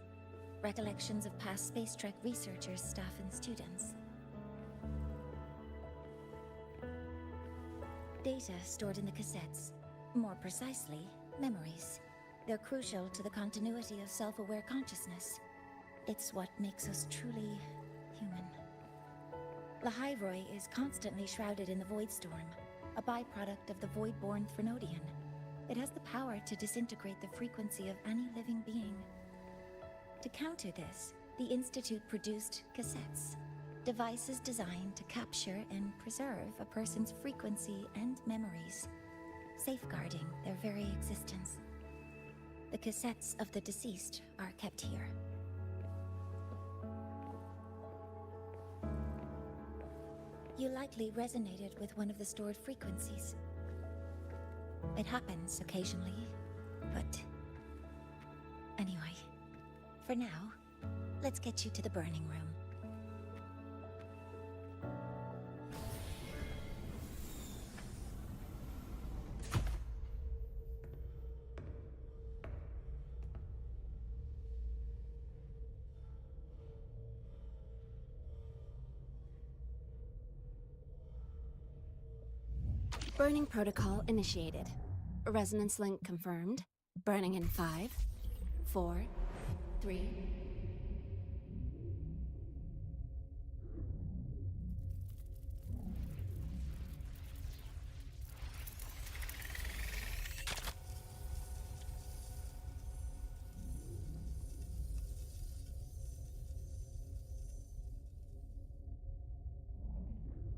Recollections of past Space Trek researchers, staff, and students. Data stored in the cassettes. More precisely, memories. They're crucial to the continuity of self-aware consciousness. It's what makes us truly human. Lahairoi is constantly shrouded in the Void Storm, a byproduct of the Void-born Threnodian. It has the power to disintegrate the frequency of any living being. To counter this, the Institute produced cassettes, devices designed to capture and preserve a person's frequency and memories, safeguarding their very existence. The cassettes of the deceased are kept here. You likely resonated with one of the stored frequencies. It happens occasionally, but... Anyway, for now, let's get you to the burning room. Burning protocol initiated. Resonance link confirmed. Burning in 5, 4, 3...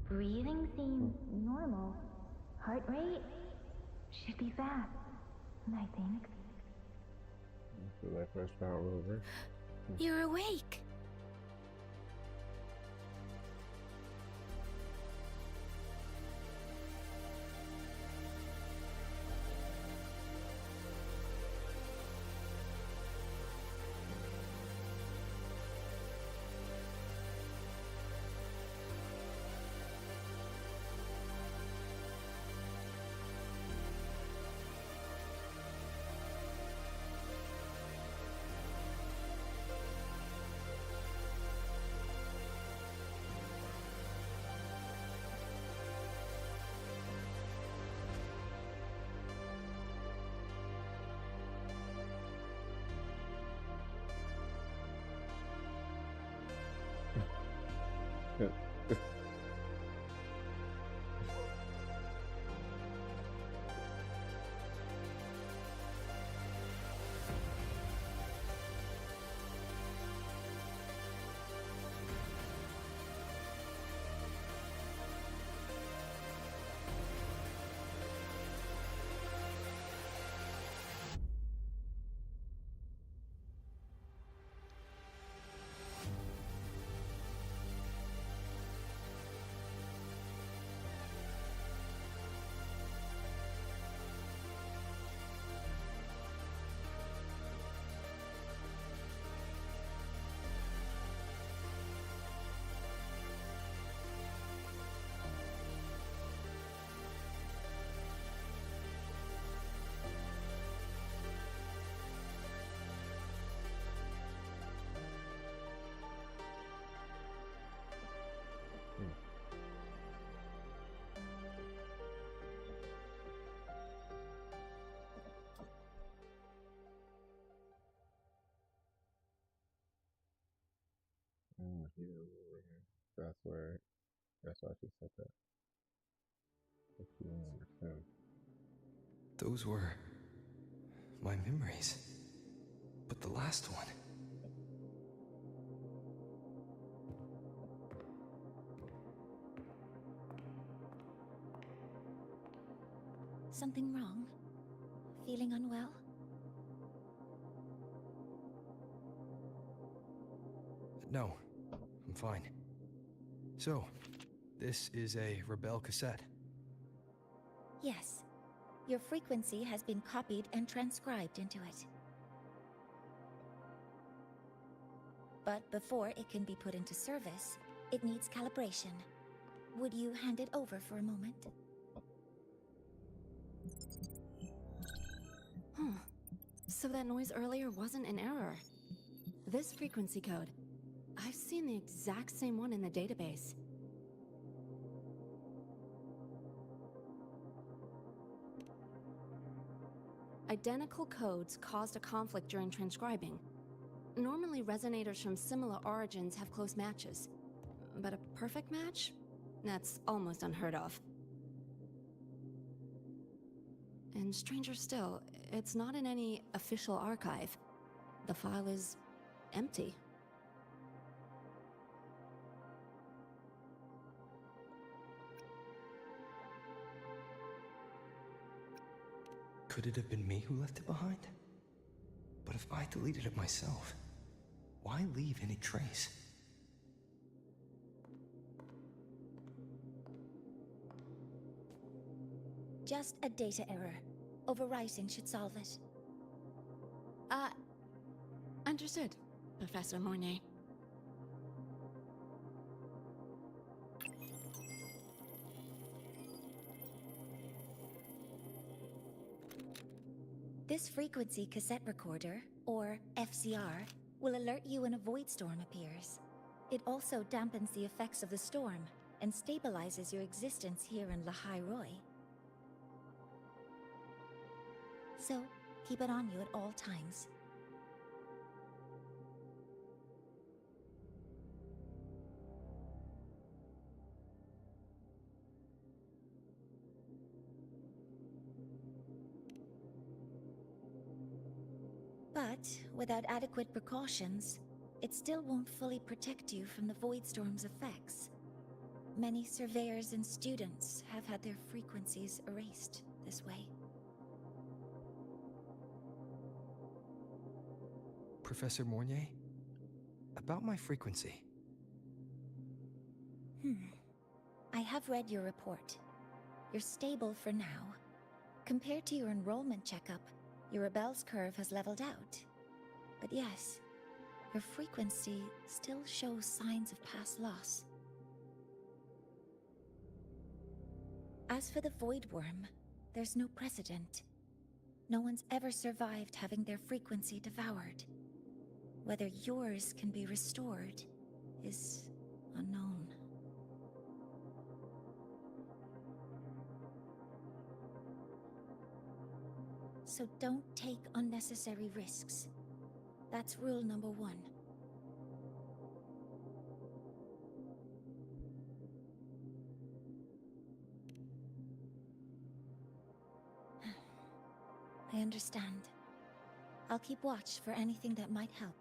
Breathing seems normal. Heart rate should be fast, I think. So that first round over. You're awake. That's where. That's why she said that. If you don't understand. Those were my memories. But the last one. Something wrong? Feeling unwell? No, I'm fine. So, this is a Rebel cassette. Yes. Your frequency has been copied and transcribed into it. But before it can be put into service, it needs calibration. Would you hand it over for a moment? Huh. So that noise earlier wasn't an error. This frequency code, I've seen the exact same one in the database. Identical codes caused a conflict during transcribing. Normally, resonators from similar origins have close matches. But a perfect match? That's almost unheard of. And stranger still, it's not in any official archive. The file is empty. Could it have been me who left it behind? But if I deleted it myself, why leave any trace? Just a data error. Overwriting should solve it. Understood, Professor Mornay. This frequency cassette recorder, or FCR, will alert you when a void storm appears. It also dampens the effects of the storm and stabilizes your existence here in Lahai Roy. So, keep it on you at all times. But without adequate precautions, it still won't fully protect you from the Void Storm's effects. Many surveyors and students have had their frequencies erased this way. Professor Mornay? About my frequency. I have read your report. You're stable for now. Compared to your enrollment checkup, your rebel's curve has leveled out. But yes, your frequency still shows signs of past loss. As for the Void Worm, there's no precedent. No one's ever survived having their frequency devoured. Whether yours can be restored is unknown. So don't take unnecessary risks. That's rule number 1. I understand. I'll keep watch for anything that might help.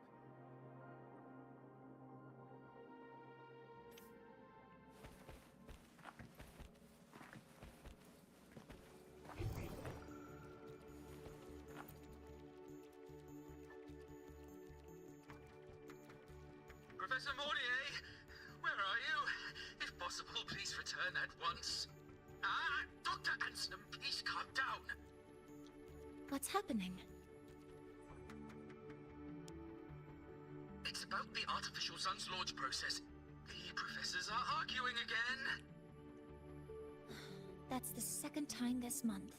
Professor Mortier, where are you? If possible, please return at once. Dr. Anson, please calm down. What's happening? It's about the artificial sun's launch process. The professors are arguing again. That's the second time this month.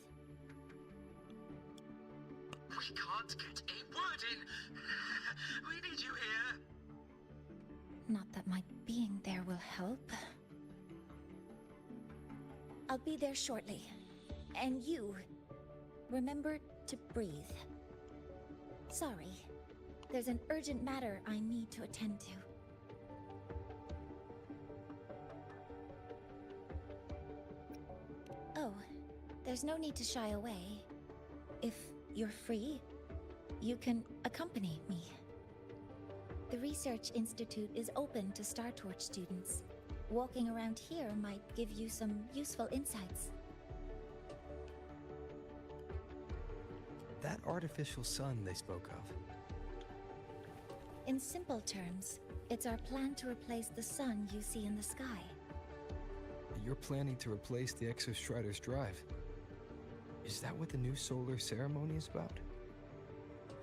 We can't get a word in. We need you here. Not that my being there will help. I'll be there shortly. And you, remember to breathe. Sorry, there's an urgent matter I need to attend to. There's no need to shy away. If you're free, you can accompany me. The Research Institute is open to Star Torch students. Walking around here might give you some useful insights. That artificial sun they spoke of. In simple terms, it's our plan to replace the sun you see in the sky. You're planning to replace the Exostrider's drive. Is that what the new solar ceremony is about?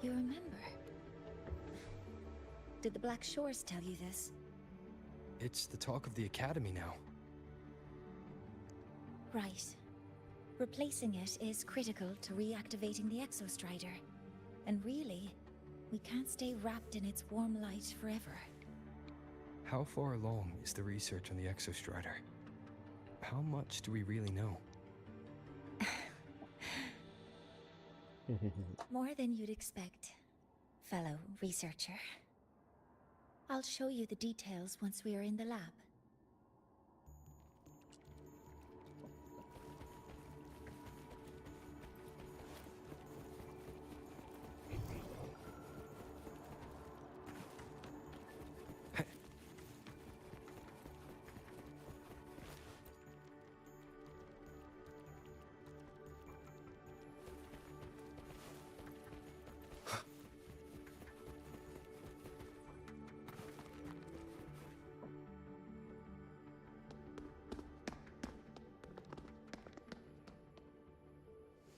You remember? Did the Black Shores tell you this? It's the talk of the Academy now. Right. Replacing it is critical to reactivating the Exostrider. And really, we can't stay wrapped in its warm light forever. How far along is the research on the Exostrider? How much do we really know? More than you'd expect, fellow researcher. I'll show you the details once we are in the lab.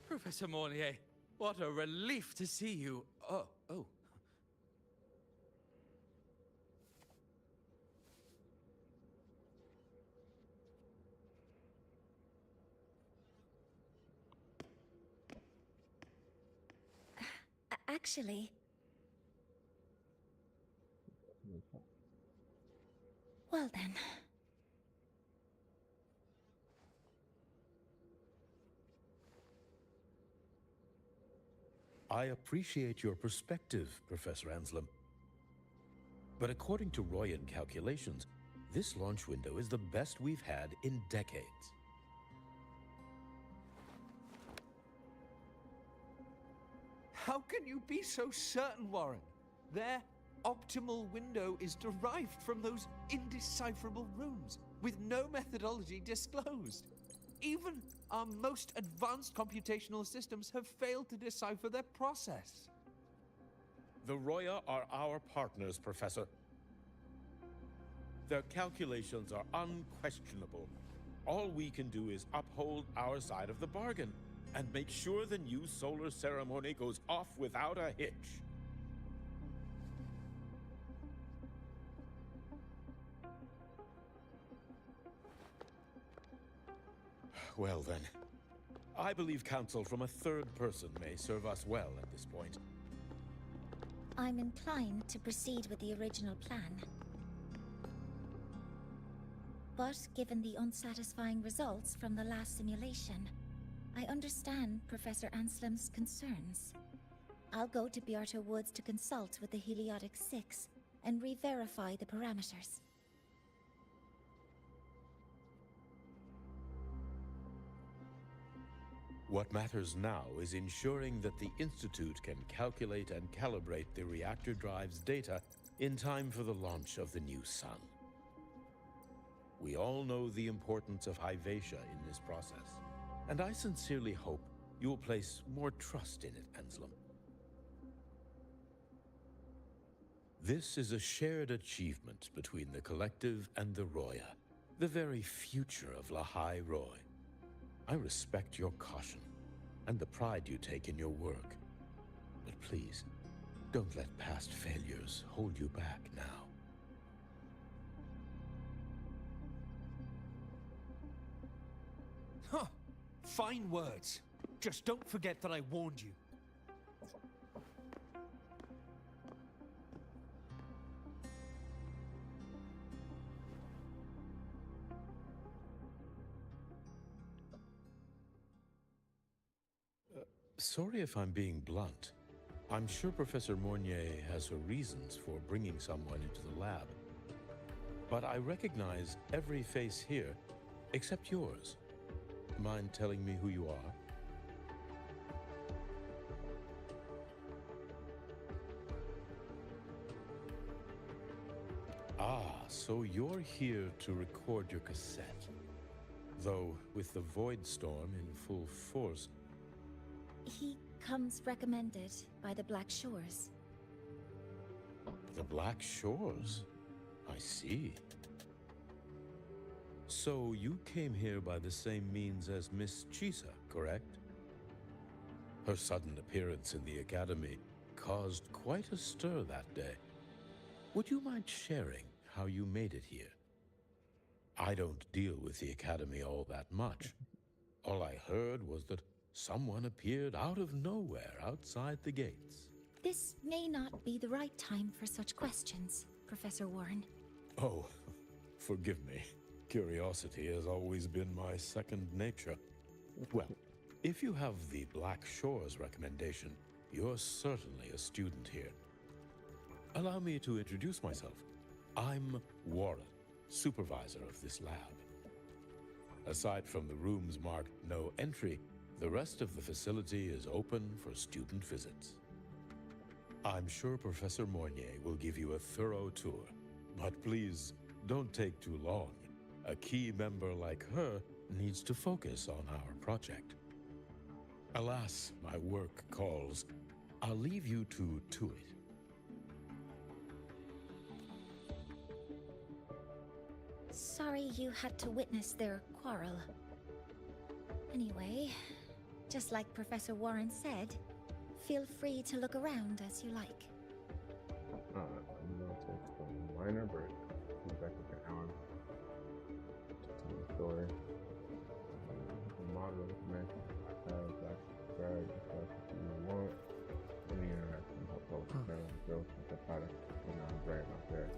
Professor Mornier, what a relief to see you. Oh. Actually... Well then... I appreciate your perspective, Professor Anselm. But according to Royan calculations, this launch window is the best we've had in decades. How can you be so certain, Warren? Their optimal window is derived from those indecipherable runes, with no methodology disclosed. Even our most advanced computational systems have failed to decipher their process. The Roya are our partners, Professor. Their calculations are unquestionable. All we can do is uphold our side of the bargain and make sure the new solar ceremony goes off without a hitch. Well then, I believe counsel from a third person may serve us well at this point. I'm inclined to proceed with the original plan. But given the unsatisfying results from the last simulation, I understand Professor Anselm's concerns. I'll go to Beata Woods to consult with the Heliotic Six and re-verify the parameters. What matters now is ensuring that the Institute can calculate and calibrate the reactor drive's data in time for the launch of the new sun. We all know the importance of Hyvatia in this process, and I sincerely hope you will place more trust in it, Anselm. This is a shared achievement between the Collective and the Roya, the very future of Lahai Roy. I respect your caution and the pride you take in your work. But please, don't let past failures hold you back now. Huh. Fine words. Just don't forget that I warned you. Sorry if I'm being blunt. I'm sure Professor Mornier has her reasons for bringing someone into the lab. But I recognize every face here except yours. mind telling me who you are? Ah, so you're here to record your cassette. Though, with the Void Storm in full force... He comes recommended by the Black Shores. The Black Shores? I see. So you came here by the same means as Miss Chisa, correct? Her sudden appearance in the Academy caused quite a stir that day. Would you mind sharing how you made it here? I don't deal with the Academy all that much. All I heard was that someone appeared out of nowhere outside the gates. This may not be the right time for such questions, Professor Warren. Oh, forgive me. Curiosity has always been my second nature. Well, if you have the Black Shores recommendation, you're certainly a student here. Allow me to introduce myself. I'm Warren, supervisor of this lab. Aside from the rooms marked no entry, the rest of the facility is open for student visits. I'm sure Professor Mornier will give you a thorough tour, but please don't take too long. A key member like her needs to focus on our project. Alas, my work calls. I'll leave you to it. Sorry you had to witness their quarrel. Anyway, just like Professor Warren said, feel free to look around as you like. I'm gonna take a minor break. Be back in an hour to tell the story. The model information like subscribe if you want any interaction. Hope the channel grows with the product and I'm brand out there.